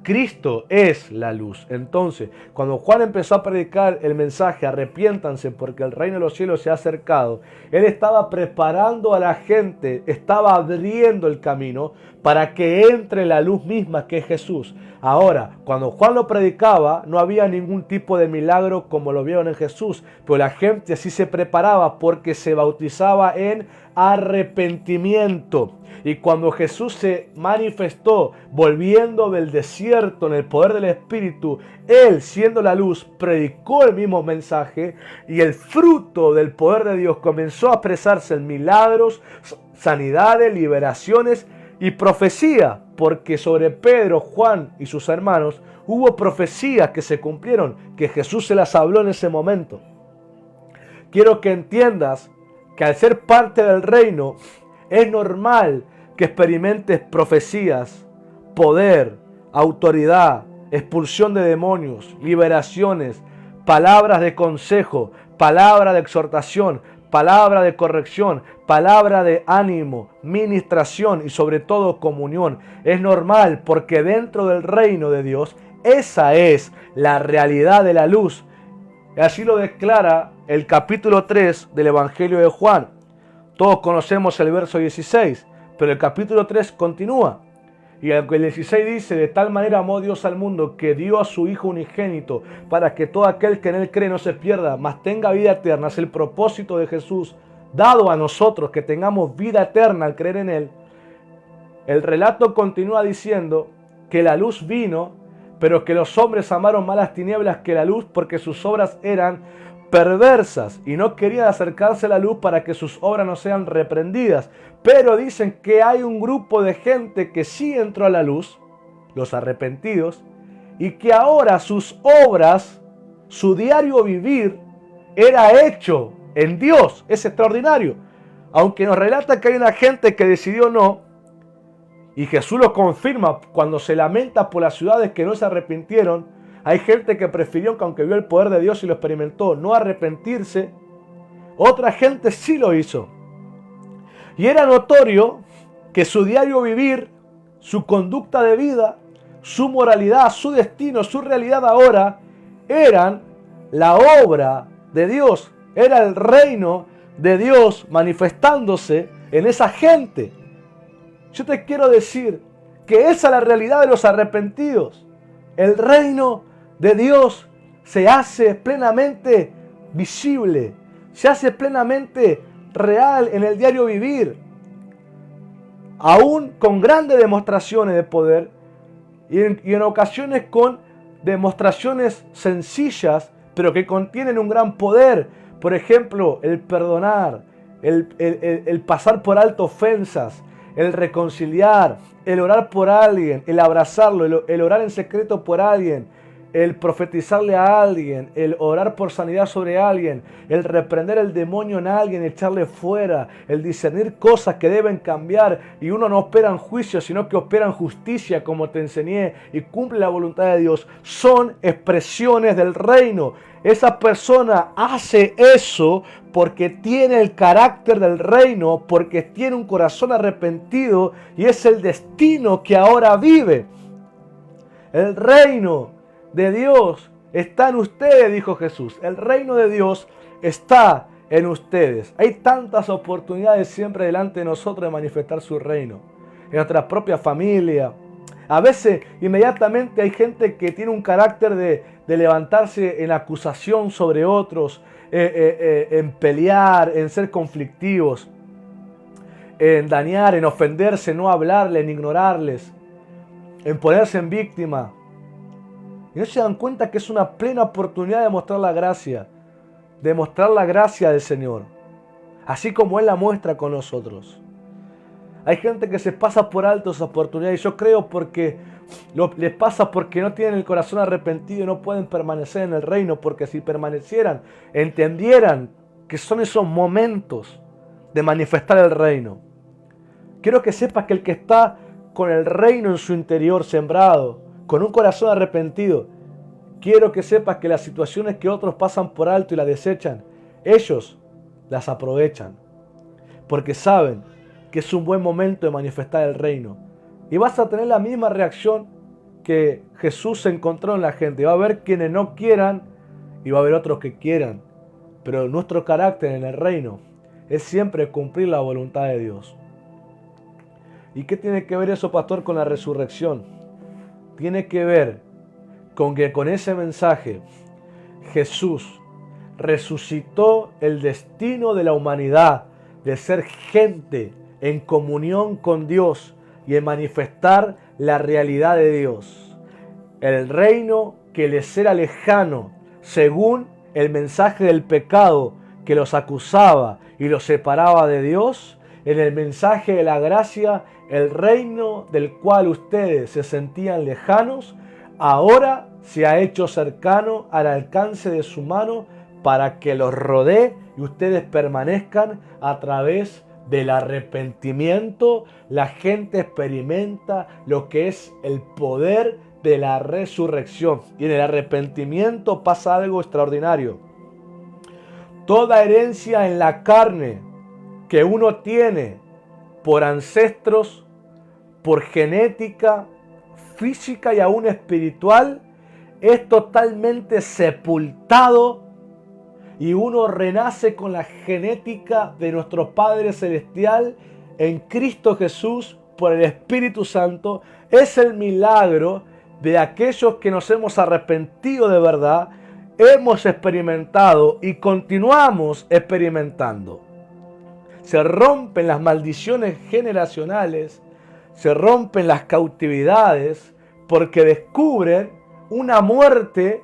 Cristo es la luz. Entonces, cuando Juan empezó a predicar el mensaje, arrepiéntanse porque el reino de los cielos se ha acercado, él estaba preparando a la gente, estaba abriendo el camino para que entre la luz misma que es Jesús. Ahora, cuando Juan lo predicaba, no había ningún tipo de milagro como lo vieron en Jesús, pero la gente así se preparaba porque se bautizaba en arrepentimiento. Y cuando Jesús se manifestó volviendo del desierto en el poder del Espíritu, Él, siendo la luz, predicó el mismo mensaje y el fruto del poder de Dios comenzó a expresarse en milagros, sanidades, liberaciones y profecía, porque sobre Pedro, Juan y sus hermanos hubo profecías que se cumplieron, que Jesús se las habló en ese momento. Quiero que entiendas que al ser parte del reino es normal que experimentes profecías, poder, autoridad, expulsión de demonios, liberaciones, palabras de consejo, palabra de exhortación, palabra de corrección, palabra de ánimo, ministración y sobre todo comunión. Es normal porque dentro del reino de Dios esa es la realidad de la luz. Así lo declara el capítulo 3 del Evangelio de Juan. Todos conocemos el verso 16, pero el capítulo 3 continúa Y el 16 dice, de tal manera amó Dios al mundo que dio a su Hijo unigénito para que todo aquel que en él cree no se pierda, mas tenga vida eterna. Es el propósito de Jesús dado a nosotros, que tengamos vida eterna al creer en él. El relato continúa diciendo que la luz vino, pero que los hombres amaron más las tinieblas que la luz porque sus obras eran perversas y no querían acercarse a la luz para que sus obras no sean reprendidas. Pero dicen que hay un grupo de gente que sí entró a la luz, los arrepentidos, y que ahora sus obras, su diario vivir, era hecho en Dios. Es extraordinario. Aunque nos relata que hay una gente que decidió no, y Jesús lo confirma cuando se lamenta por las ciudades que no se arrepintieron. Hay gente que prefirió, que aunque vio el poder de Dios y lo experimentó, no arrepentirse. Otra gente sí lo hizo. Y era notorio que su diario vivir, su conducta de vida, su moralidad, su destino, su realidad ahora, eran la obra de Dios. Era el reino de Dios manifestándose en esa gente. Yo te quiero decir que esa es la realidad de los arrepentidos. El reino de Dios se hace plenamente visible, se hace plenamente real en el diario vivir, aún con grandes demostraciones de poder y en ocasiones con demostraciones sencillas, pero que contienen un gran poder. Por ejemplo, el perdonar, el pasar por alto ofensas, el reconciliar, el orar por alguien, el abrazarlo, el orar en secreto por alguien, el profetizarle a alguien, el orar por sanidad sobre alguien, el reprender el demonio en alguien, echarle fuera, el discernir cosas que deben cambiar. Y uno no opera en juicio, sino que opera en justicia, como te enseñé, y cumple la voluntad de Dios. Son expresiones del reino. Esa persona hace eso porque tiene el carácter del reino, porque tiene un corazón arrepentido y es el destino que ahora vive. El reino de Dios está en ustedes, dijo Jesús. El reino de Dios está en ustedes. Hay tantas oportunidades siempre delante de nosotros de manifestar su reino. En nuestra propia familia. A veces inmediatamente hay gente que tiene un carácter de levantarse en acusación sobre otros, en pelear, en ser conflictivos, en dañar, en ofenderse, en no hablarles, en ignorarles, en ponerse en víctima. Y no se dan cuenta que es una plena oportunidad de mostrar la gracia del Señor, así como Él la muestra con nosotros. Hay gente que se pasa por alto esa oportunidad y yo creo porque les pasa porque no tienen el corazón arrepentido y no pueden permanecer en el reino, porque si permanecieran, entendieran que son esos momentos de manifestar el reino. Quiero que sepas que el que está con el reino en su interior sembrado, con un corazón arrepentido, quiero que sepas que las situaciones que otros pasan por alto y las desechan, ellos las aprovechan, porque saben que es un buen momento de manifestar el reino. Y vas a tener la misma reacción que Jesús encontró en la gente. Va a haber quienes no quieran y va a haber otros que quieran. Pero nuestro carácter en el reino es siempre cumplir la voluntad de Dios. ¿Y qué tiene que ver eso, pastor, con la resurrección? Tiene que ver con que con ese mensaje Jesús resucitó el destino de la humanidad de ser gente en comunión con Dios y en manifestar la realidad de Dios. El reino que les era lejano según el mensaje del pecado que los acusaba y los separaba de Dios, en el mensaje de la gracia, el reino del cual ustedes se sentían lejanos, ahora se ha hecho cercano al alcance de su mano para que los rodee y ustedes permanezcan a través del arrepentimiento. La gente experimenta lo que es el poder de la resurrección. Y en el arrepentimiento pasa algo extraordinario. Toda herencia en la carne que uno tiene por ancestros, por genética, física y aún espiritual, es totalmente sepultado y uno renace con la genética de nuestro Padre Celestial en Cristo Jesús por el Espíritu Santo es el milagro de aquellos que nos hemos arrepentido de verdad, hemos experimentado y continuamos experimentando. Se rompen las maldiciones generacionales, se rompen las cautividades, porque descubren una muerte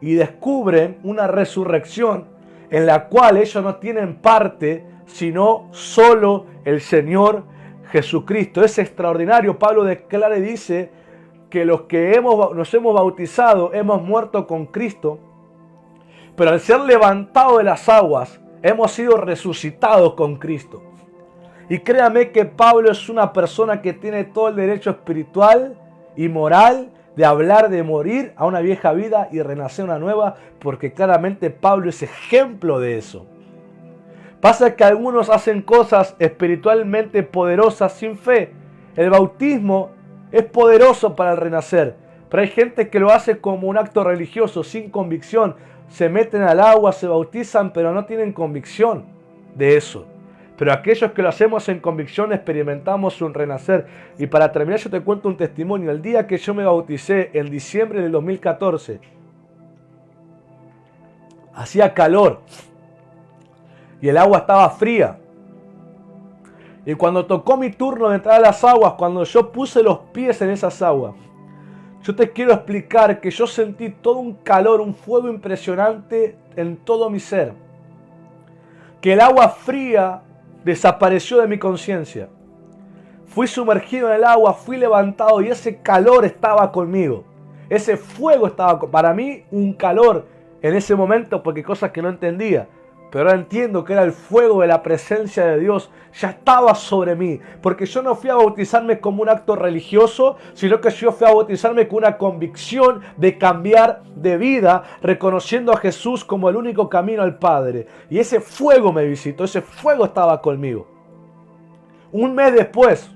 y descubren una resurrección en la cual ellos no tienen parte, sino solo el Señor Jesucristo. Es extraordinario. Pablo declara y dice que los que nos hemos bautizado hemos muerto con Cristo, pero al ser levantados de las aguas hemos sido resucitados con Cristo. Y créame que Pablo es una persona que tiene todo el derecho espiritual y moral de hablar de morir a una vieja vida y renacer una nueva, porque claramente Pablo es ejemplo de eso. Pasa que algunos hacen cosas espiritualmente poderosas sin fe. El bautismo es poderoso para el renacer, pero hay gente que lo hace como un acto religioso, sin convicción. Se meten al agua, se bautizan, pero no tienen convicción de eso. Pero aquellos que lo hacemos en convicción experimentamos un renacer. Y para terminar yo te cuento un testimonio. El día que yo me bauticé, en diciembre del 2014, hacía calor y el agua estaba fría. Y cuando tocó mi turno de entrar a las aguas, cuando yo puse los pies en esas aguas, yo te quiero explicar que yo sentí todo un calor, un fuego impresionante en todo mi ser. Que el agua fría desapareció de mi conciencia. Fui sumergido en el agua, fui levantado y ese calor estaba conmigo. Ese fuego estaba para mí un calor en ese momento, porque cosas que no entendía. Pero ahora entiendo que era el fuego de la presencia de Dios. Ya estaba sobre mí. Porque yo no fui a bautizarme como un acto religioso, sino que yo fui a bautizarme con una convicción de cambiar de vida, reconociendo a Jesús como el único camino al Padre. Y ese fuego me visitó, ese fuego estaba conmigo. Un mes después,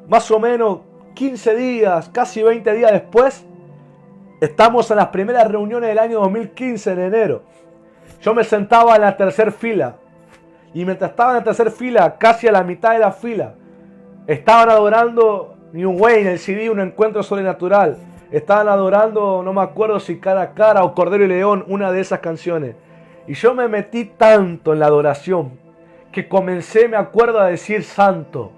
más o menos 15 días, casi 20 días después, estamos en las primeras reuniones del año 2015, en enero. Yo me sentaba en la tercera fila. Y mientras estaba en la tercera fila, casi a la mitad de la fila, estaban adorando New Way en el CD, Un Encuentro Sobrenatural. Estaban adorando, no me acuerdo si Cara a Cara o Cordero y León, una de esas canciones. Y yo me metí tanto en la adoración que comencé, me acuerdo, a decir santo,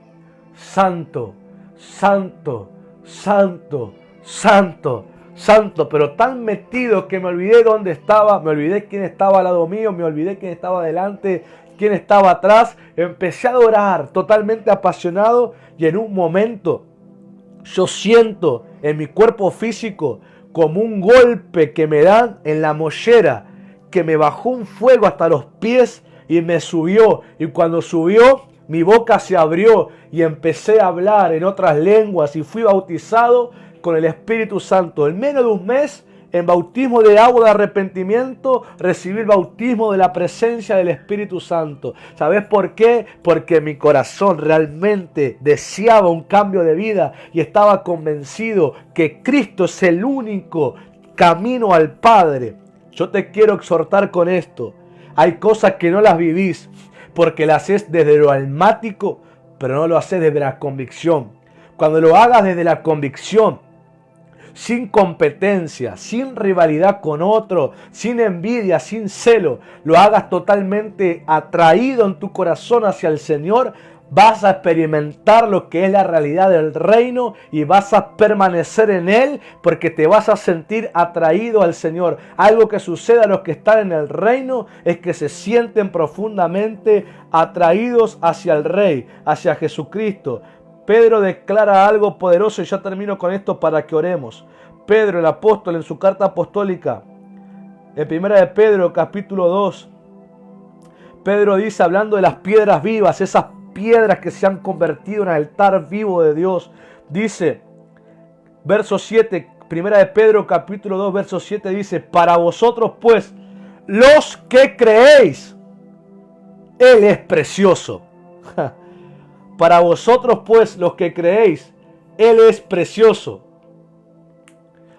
santo, santo, santo, santo, santo, pero tan metido que me olvidé dónde estaba, me olvidé quién estaba al lado mío, me olvidé quién estaba adelante, quién estaba atrás. Empecé a adorar totalmente apasionado y en un momento yo siento en mi cuerpo físico como un golpe que me dan en la mollera, que me bajó un fuego hasta los pies y me subió. Y cuando subió, mi boca se abrió y empecé a hablar en otras lenguas y fui bautizado con el Espíritu Santo. En menos de un mes, en bautismo de agua de arrepentimiento, recibí el bautismo de la presencia del Espíritu Santo. ¿Sabes por qué? Porque mi corazón realmente deseaba un cambio de vida y estaba convencido que Cristo es el único camino al Padre. Yo te quiero exhortar con esto. Hay cosas que no las vivís porque las haces desde lo almático, pero no lo haces desde la convicción. Cuando lo hagas desde la convicción, sin competencia, sin rivalidad con otro, sin envidia, sin celo, lo hagas totalmente atraído en tu corazón hacia el Señor, vas a experimentar lo que es la realidad del reino y vas a permanecer en Él porque te vas a sentir atraído al Señor. Algo que sucede a los que están en el reino es que se sienten profundamente atraídos hacia el Rey, hacia Jesucristo. Pedro declara algo poderoso y ya termino con esto para que oremos. Pedro, el apóstol, en su carta apostólica, en 1 de Pedro, capítulo 2, Pedro dice, hablando de las piedras vivas, esas piedras que se han convertido en altar vivo de Dios, dice, verso 7, 1 de Pedro, capítulo 2, verso 7, dice, para vosotros pues, los que creéis, Él es precioso. Para vosotros pues los que creéis, Él es precioso.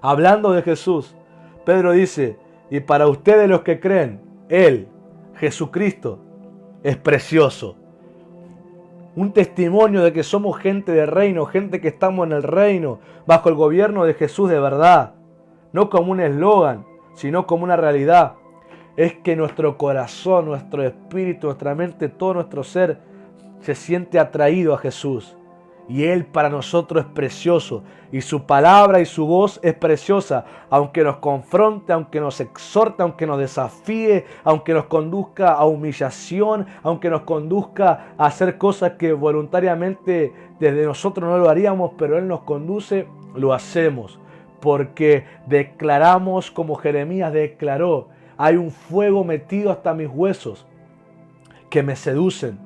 Hablando de Jesús, Pedro dice, y para ustedes los que creen, Él, Jesucristo, es precioso. un testimonio de que somos gente de reino, gente que estamos en el reino, bajo el gobierno de Jesús de verdad. No como un eslogan, sino como una realidad. Es que nuestro corazón, nuestro espíritu, nuestra mente, todo nuestro ser se siente atraído a Jesús. Y Él para nosotros es precioso. Y su palabra y su voz es preciosa. Aunque nos confronte, aunque nos exhorte, aunque nos desafíe, aunque nos conduzca a humillación, aunque nos conduzca a hacer cosas que voluntariamente desde nosotros no lo haríamos, pero Él nos conduce, lo hacemos. Porque declaramos como Jeremías declaró: hay un fuego metido hasta mis huesos que me seducen.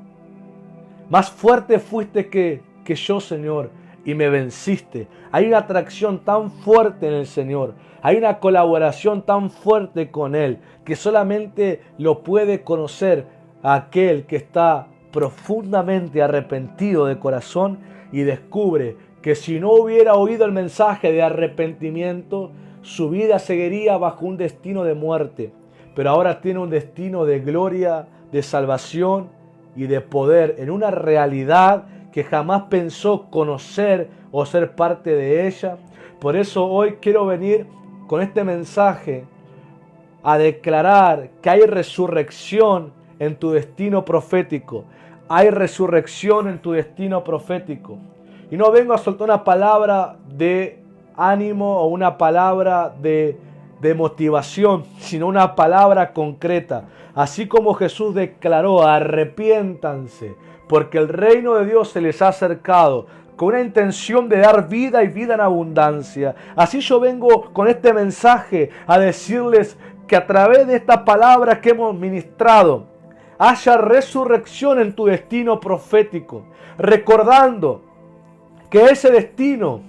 Más fuerte fuiste que yo, Señor, y me venciste. Hay una atracción tan fuerte en el Señor. Hay una colaboración tan fuerte con Él que solamente lo puede conocer aquel que está profundamente arrepentido de corazón y descubre que si no hubiera oído el mensaje de arrepentimiento, su vida seguiría bajo un destino de muerte. Pero ahora tiene un destino de gloria, de salvación y de poder en una realidad que jamás pensó conocer o ser parte de ella. Por eso hoy quiero venir con este mensaje a declarar que hay resurrección en tu destino profético. Hay resurrección en tu destino profético. Y no vengo a soltar una palabra de ánimo o una palabra de motivación, sino una palabra concreta. Así como Jesús declaró: arrepiéntanse, porque el reino de Dios se les ha acercado, con una intención de dar vida y vida en abundancia. Así yo vengo con este mensaje a decirles que a través de esta palabra que hemos ministrado, haya resurrección en tu destino profético, recordando que ese destino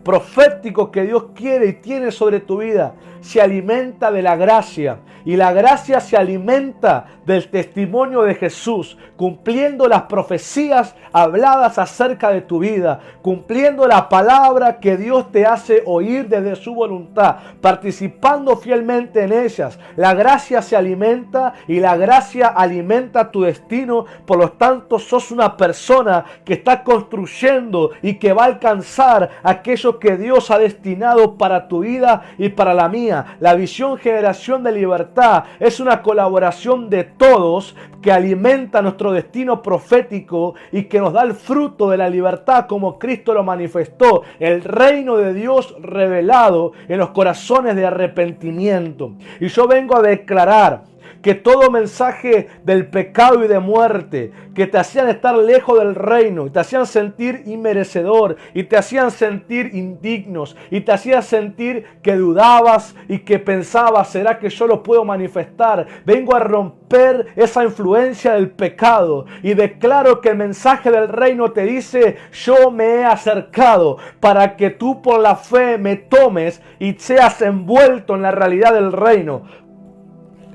profético que Dios quiere y tiene sobre tu vida se alimenta de la gracia, y la gracia se alimenta del testimonio de Jesús, cumpliendo las profecías habladas acerca de tu vida, cumpliendo la palabra que Dios te hace oír desde su voluntad, participando fielmente en ellas. La gracia se alimenta y la gracia alimenta tu destino. Por lo tanto, sos una persona que está construyendo y que va a alcanzar aquello que Dios ha destinado para tu vida y para la mía. La visión Generación de Libertad es una colaboración de todos que alimenta nuestro destino profético y que nos da el fruto de la libertad como Cristo lo manifestó, el reino de Dios revelado en los corazones de arrepentimiento. Y yo vengo a declarar que todo mensaje del pecado y de muerte que te hacían estar lejos del reino y te hacían sentir inmerecedor y te hacían sentir indignos y te hacían sentir que dudabas y que pensabas: ¿será que yo lo puedo manifestar? Vengo a romper esa influencia del pecado y declaro que el mensaje del reino te dice: yo me he acercado para que tú por la fe me tomes y seas envuelto en la realidad del reino.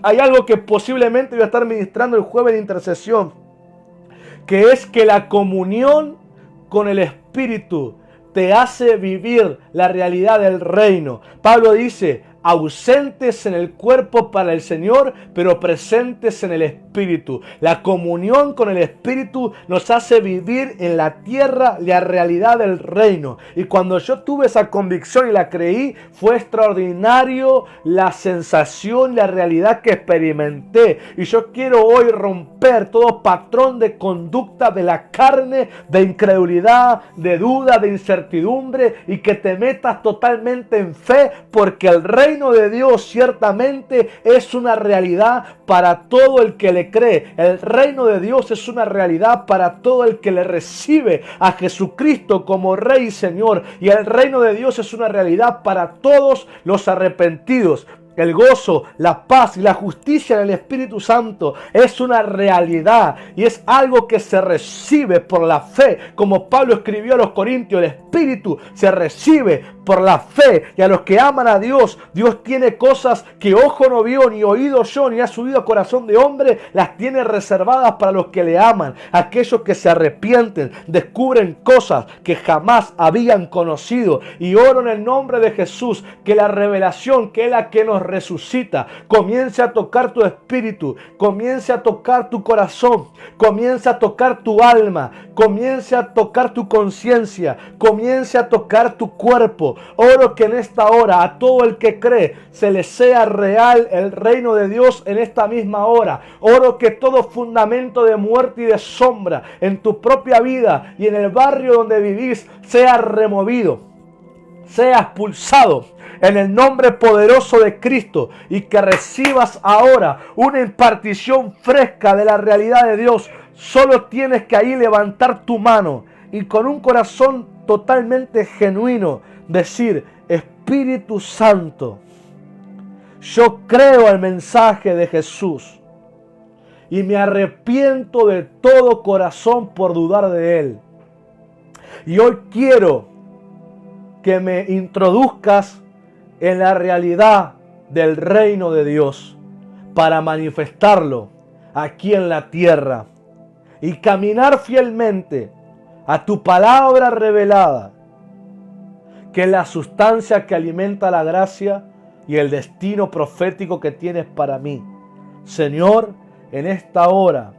Hay algo que posiblemente voy a estar ministrando el jueves de intercesión, que es que la comunión con el Espíritu te hace vivir la realidad del reino. Pablo dice: ausentes en el cuerpo para el Señor, pero presentes en el Espíritu. La comunión con el Espíritu nos hace vivir en la tierra la realidad del reino. Y cuando yo tuve esa convicción y la creí, fue extraordinario la sensación, la realidad que experimenté. Y yo quiero hoy romper todo patrón de conducta de la carne, de incredulidad, de duda, de incertidumbre, y que te metas totalmente en fe, porque el reino de Dios ciertamente es una realidad para todo el que le cree. El reino de Dios es una realidad para todo el que le recibe a Jesucristo como Rey y Señor. Y el reino de Dios es una realidad para todos los arrepentidos. El gozo, la paz y la justicia del Espíritu Santo es una realidad y es algo que se recibe por la fe. Como Pablo escribió a los Corintios, el Espíritu se recibe por la fe. Y a los que aman a Dios, Dios tiene cosas que ojo no vio, ni oído yo, ni ha subido a corazón de hombre, las tiene reservadas para los que le aman. Aquellos que se arrepienten, descubren cosas que jamás habían conocido. Y oro en el nombre de Jesús, que la revelación, que es la que nos resucita, comience a tocar tu espíritu, comience a tocar tu corazón, comience a tocar tu alma, comience a tocar tu conciencia, comience a tocar tu cuerpo. Oro que en esta hora a todo el que cree se le sea real el reino de Dios en esta misma hora. Oro que todo fundamento de muerte y de sombra en tu propia vida y en el barrio donde vivís sea removido, sea expulsado en el nombre poderoso de Cristo, y que recibas ahora una impartición fresca de la realidad de Dios. Solo tienes que ahí levantar tu mano y con un corazón totalmente genuino decir: Espíritu Santo, yo creo el mensaje de Jesús y me arrepiento de todo corazón por dudar de Él. Y hoy quiero que me introduzcas en la realidad del reino de Dios para manifestarlo aquí en la tierra y caminar fielmente a tu palabra revelada, que es la sustancia que alimenta la gracia y el destino profético que tienes para mí. Señor, en esta hora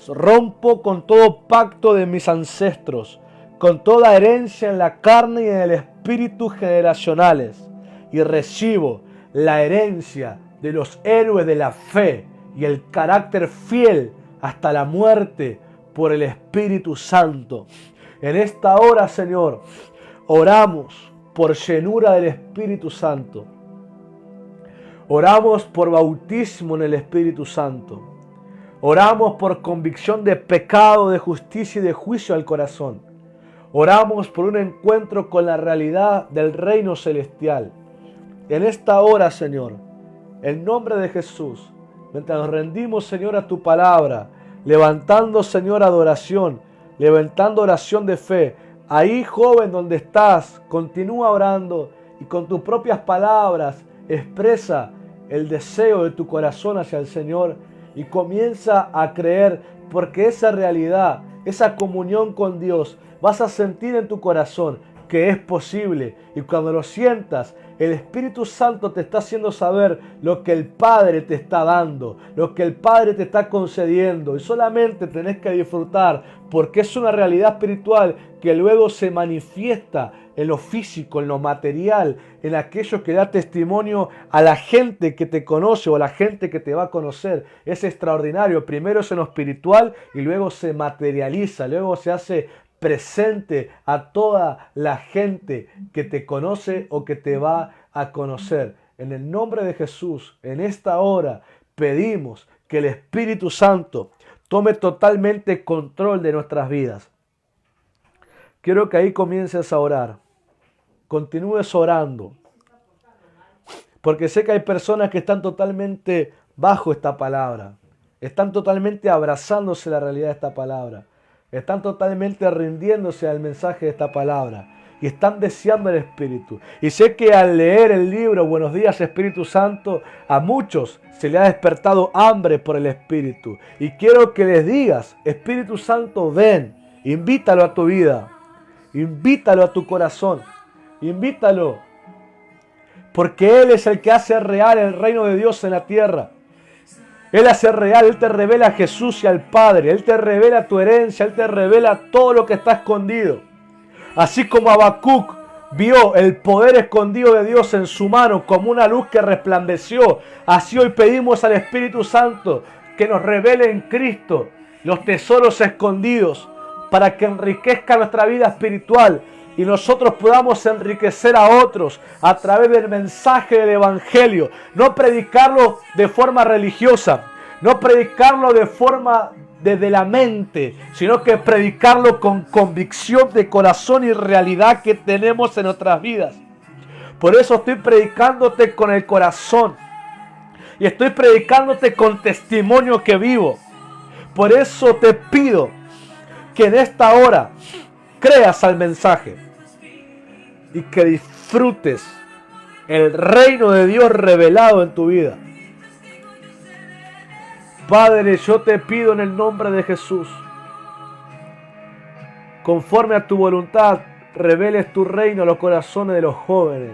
rompo con todo pacto de mis ancestros, con toda herencia en la carne y en el espíritu generacionales, y recibo la herencia de los héroes de la fe y el carácter fiel hasta la muerte por el Espíritu Santo. En esta hora, Señor, oramos por llenura del Espíritu Santo. Oramos por bautismo en el Espíritu Santo. Oramos por convicción de pecado, de justicia y de juicio al corazón. Oramos por un encuentro con la realidad del reino celestial. En esta hora, Señor, en nombre de Jesús, mientras nos rendimos, Señor, a tu palabra, levantando, Señor, adoración, levantando oración de fe, ahí, joven, donde estás, continúa orando y con tus propias palabras expresa el deseo de tu corazón hacia el Señor y comienza a creer, porque esa realidad, esa comunión con Dios, vas a sentir en tu corazón que es posible, y cuando lo sientas, el Espíritu Santo te está haciendo saber lo que el Padre te está dando, lo que el Padre te está concediendo, y solamente tenés que disfrutar, porque es una realidad espiritual que luego se manifiesta en lo físico, en lo material, en aquello que da testimonio a la gente que te conoce o a la gente que te va a conocer. Es extraordinario. Primero es en lo espiritual y luego se materializa, luego se hace presente a toda la gente que te conoce o que te va a conocer. En el nombre de Jesús, en esta hora, pedimos que el Espíritu Santo tome totalmente control de nuestras vidas. Quiero que ahí comiences a orar. Continúes orando. Porque sé que hay personas que están totalmente bajo esta palabra. Están totalmente abrazándose la realidad de esta palabra. Están totalmente rindiéndose al mensaje de esta palabra. Y están deseando el Espíritu. Y sé que al leer el libro Buenos días Espíritu Santo, a muchos se le ha despertado hambre por el Espíritu. Y quiero que les digas: Espíritu Santo, ven, invítalo a tu vida. Invítalo a tu corazón. Invítalo. Porque Él es el que hace real el reino de Dios en la tierra. Él hace real, Él te revela a Jesús y al Padre. Él te revela tu herencia, Él te revela todo lo que está escondido. Así como Habacuc vio el poder escondido de Dios en su mano como una luz que resplandeció, así hoy pedimos al Espíritu Santo que nos revele en Cristo los tesoros escondidos para que enriquezca nuestra vida espiritual y nosotros podamos enriquecer a otros a través del mensaje del Evangelio. No predicarlo de forma religiosa, no predicarlo de forma desde la mente, sino que predicarlo con convicción de corazón y realidad que tenemos en nuestras vidas. Por eso estoy predicándote con el corazón y estoy predicándote con testimonio que vivo. Por eso te pido que en esta hora creas al mensaje y que disfrutes el reino de Dios revelado en tu vida. Padre, yo te pido en el nombre de Jesús, conforme a tu voluntad, reveles tu reino a los corazones de los jóvenes.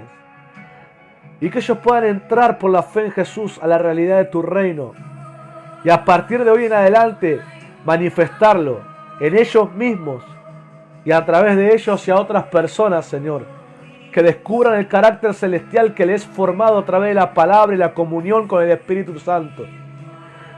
y que ellos puedan entrar por la fe en Jesús a la realidad de tu reino y a partir de hoy en adelante manifestarlo en ellos mismos y a través de ellos y a otras personas, Señor, que descubran el carácter celestial que les es formado a través de la palabra y la comunión con el Espíritu Santo.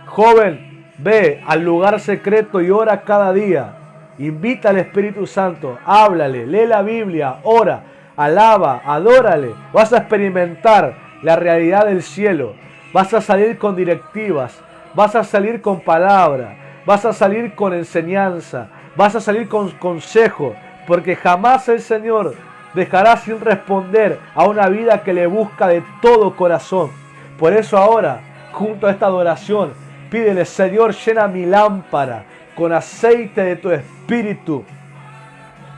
Joven, ve al lugar secreto y ora cada día. Invita al Espíritu Santo, háblale, lee la Biblia, ora, alaba, adórale. Vas a experimentar la realidad del cielo. Vas a salir con directivas, vas a salir con palabra, vas a salir con enseñanza, vas a salir con consejo, porque jamás el Señor dejará sin responder a una vida que le busca de todo corazón. Por eso ahora, junto a esta adoración, pídele: Señor, llena mi lámpara con aceite de tu Espíritu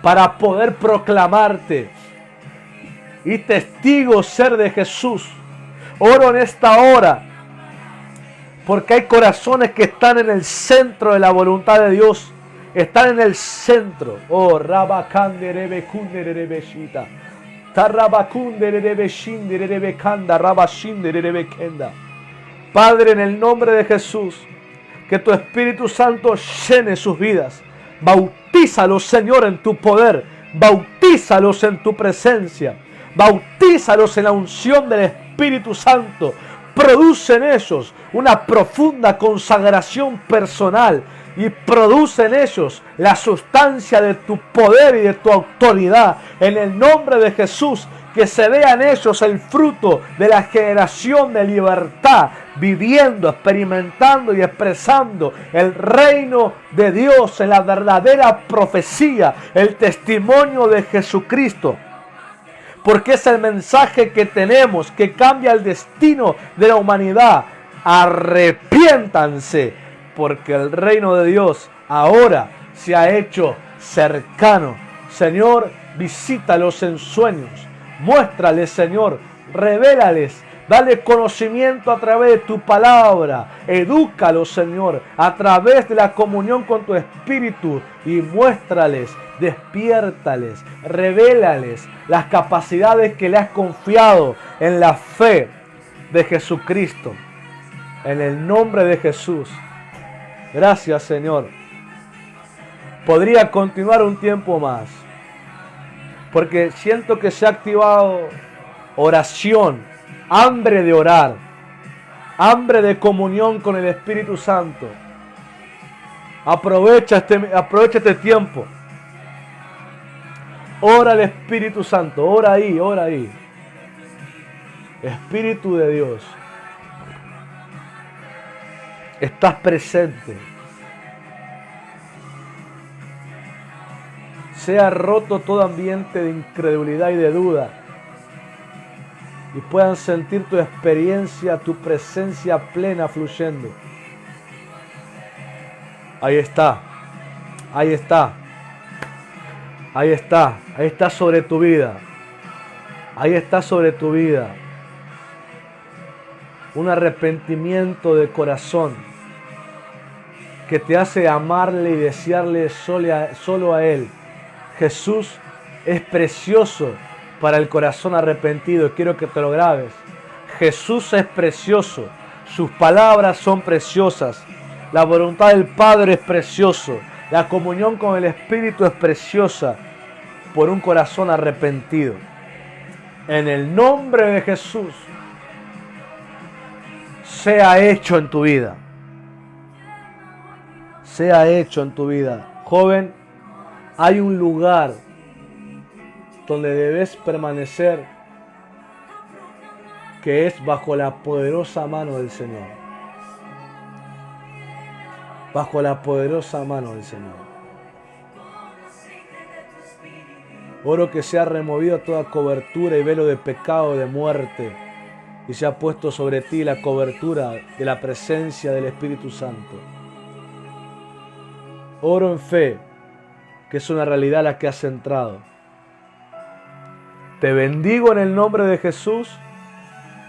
para poder proclamarte y testigo ser de Jesús. Oro en esta hora porque hay corazones que están en el centro de la voluntad de Dios. Están en el centro. Oh, Rabakanderebe kunderebeshita. Tarrabakunderebe shinderebe kanda, rabashinderebe kenda. Padre, en el nombre de Jesús, que tu Espíritu Santo llene sus vidas. Bautízalos, Señor, en tu poder. Bautízalos en tu presencia. Bautízalos en la unción del Espíritu Santo. Produce en ellos una profunda consagración personal y produce en ellos la sustancia de tu poder y de tu autoridad. En el nombre de Jesús, que se vea en ellos el fruto de la generación de libertad, viviendo, experimentando y expresando el reino de Dios en la verdadera profecía, el testimonio de Jesucristo. Porque es el mensaje que tenemos que cambia el destino de la humanidad. Arrepiéntanse, porque el reino de Dios ahora se ha hecho cercano. Señor, visítalos en sueños. Muéstrales, Señor, revélales. Dale conocimiento a través de tu palabra. Edúcalos, Señor, a través de la comunión con tu Espíritu. Y muéstrales, despiértales, revélales las capacidades que le has confiado en la fe de Jesucristo. En el nombre de Jesús. Gracias, Señor. Podría continuar un tiempo más, porque siento que se ha activado oración, hambre de orar, hambre de comunión con el Espíritu Santo. Aprovecha este tiempo. Ora al Espíritu Santo, ora ahí, ora ahí. Espíritu de Dios, estás presente. Sea roto todo ambiente de incredulidad y de duda, y puedan sentir tu experiencia, tu presencia plena fluyendo. Ahí está, ahí está, ahí está, ahí está sobre tu vida, ahí está sobre tu vida. Un arrepentimiento de corazón que te hace amarle y desearle solo a Él. Jesús es precioso para el corazón arrepentido. Quiero que te lo grabes. Jesús es precioso. Sus palabras son preciosas. La voluntad del Padre es precioso. La comunión con el Espíritu es preciosa por un corazón arrepentido. En el nombre de Jesús, sea hecho en tu vida. Sea hecho en tu vida. Joven, hay un lugar donde debes permanecer, que es bajo la poderosa mano del Señor. Bajo la poderosa mano del Señor. Oro que sea removido toda cobertura y velo de pecado, de muerte, y se ha puesto sobre ti la cobertura de la presencia del Espíritu Santo. Oro en fe, que es una realidad la que has entrado. Te bendigo en el nombre de Jesús.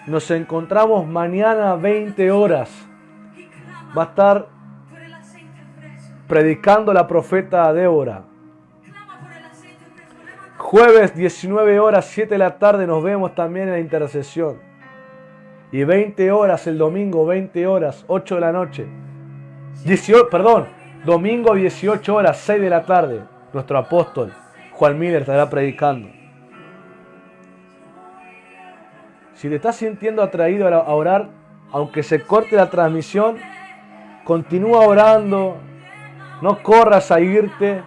Nos encontramos mañana 20 horas. Va a estar predicando la profeta Débora. Jueves 19 horas, 7 de la tarde nos vemos también en la intercesión. Y 20 horas el domingo, 20 horas, 8 de la noche. Domingo 18 horas, 6 de la tarde. Nuestro apóstol Juan Miller estará predicando. Si te estás sintiendo atraído a orar, aunque se corte la transmisión, continúa orando. No corras a irte.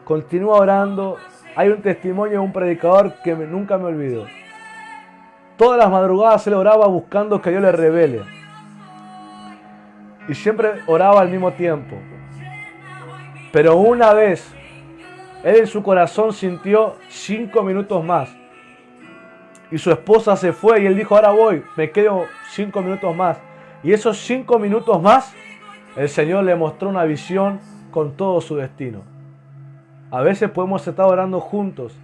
Continúa orando. Hay un testimonio de un predicador que nunca me olvido. Todas las madrugadas él oraba buscando que Dios le revele. Y siempre oraba al mismo tiempo. Pero una vez, él en su corazón sintió 5 minutos más. Y su esposa se fue y él dijo, ahora voy, me quedo 5 minutos más. Y esos 5 minutos más, el Señor le mostró una visión con todo su destino. A veces podemos estar orando juntos,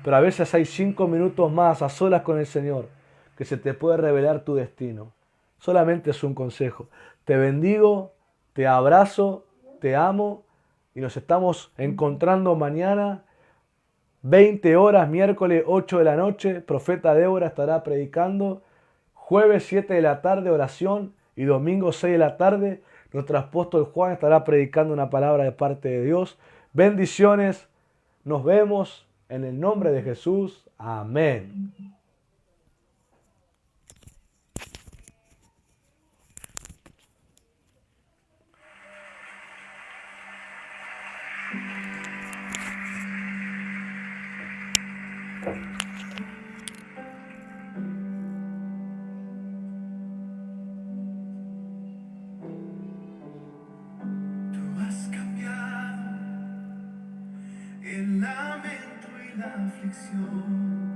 pero a veces hay 5 minutos más a solas con el Señor que se te puede revelar tu destino. Solamente es un consejo. Te bendigo, te abrazo, te amo y nos estamos encontrando mañana, 20 horas, miércoles 8 de la noche. Profeta Débora estará predicando. Jueves 7 de la tarde, oración. Y domingo 6 de la tarde, nuestro apóstol Juan estará predicando una palabra de parte de Dios. Bendiciones. Nos vemos en el nombre de Jesús. Amén. El lamento y la aflicción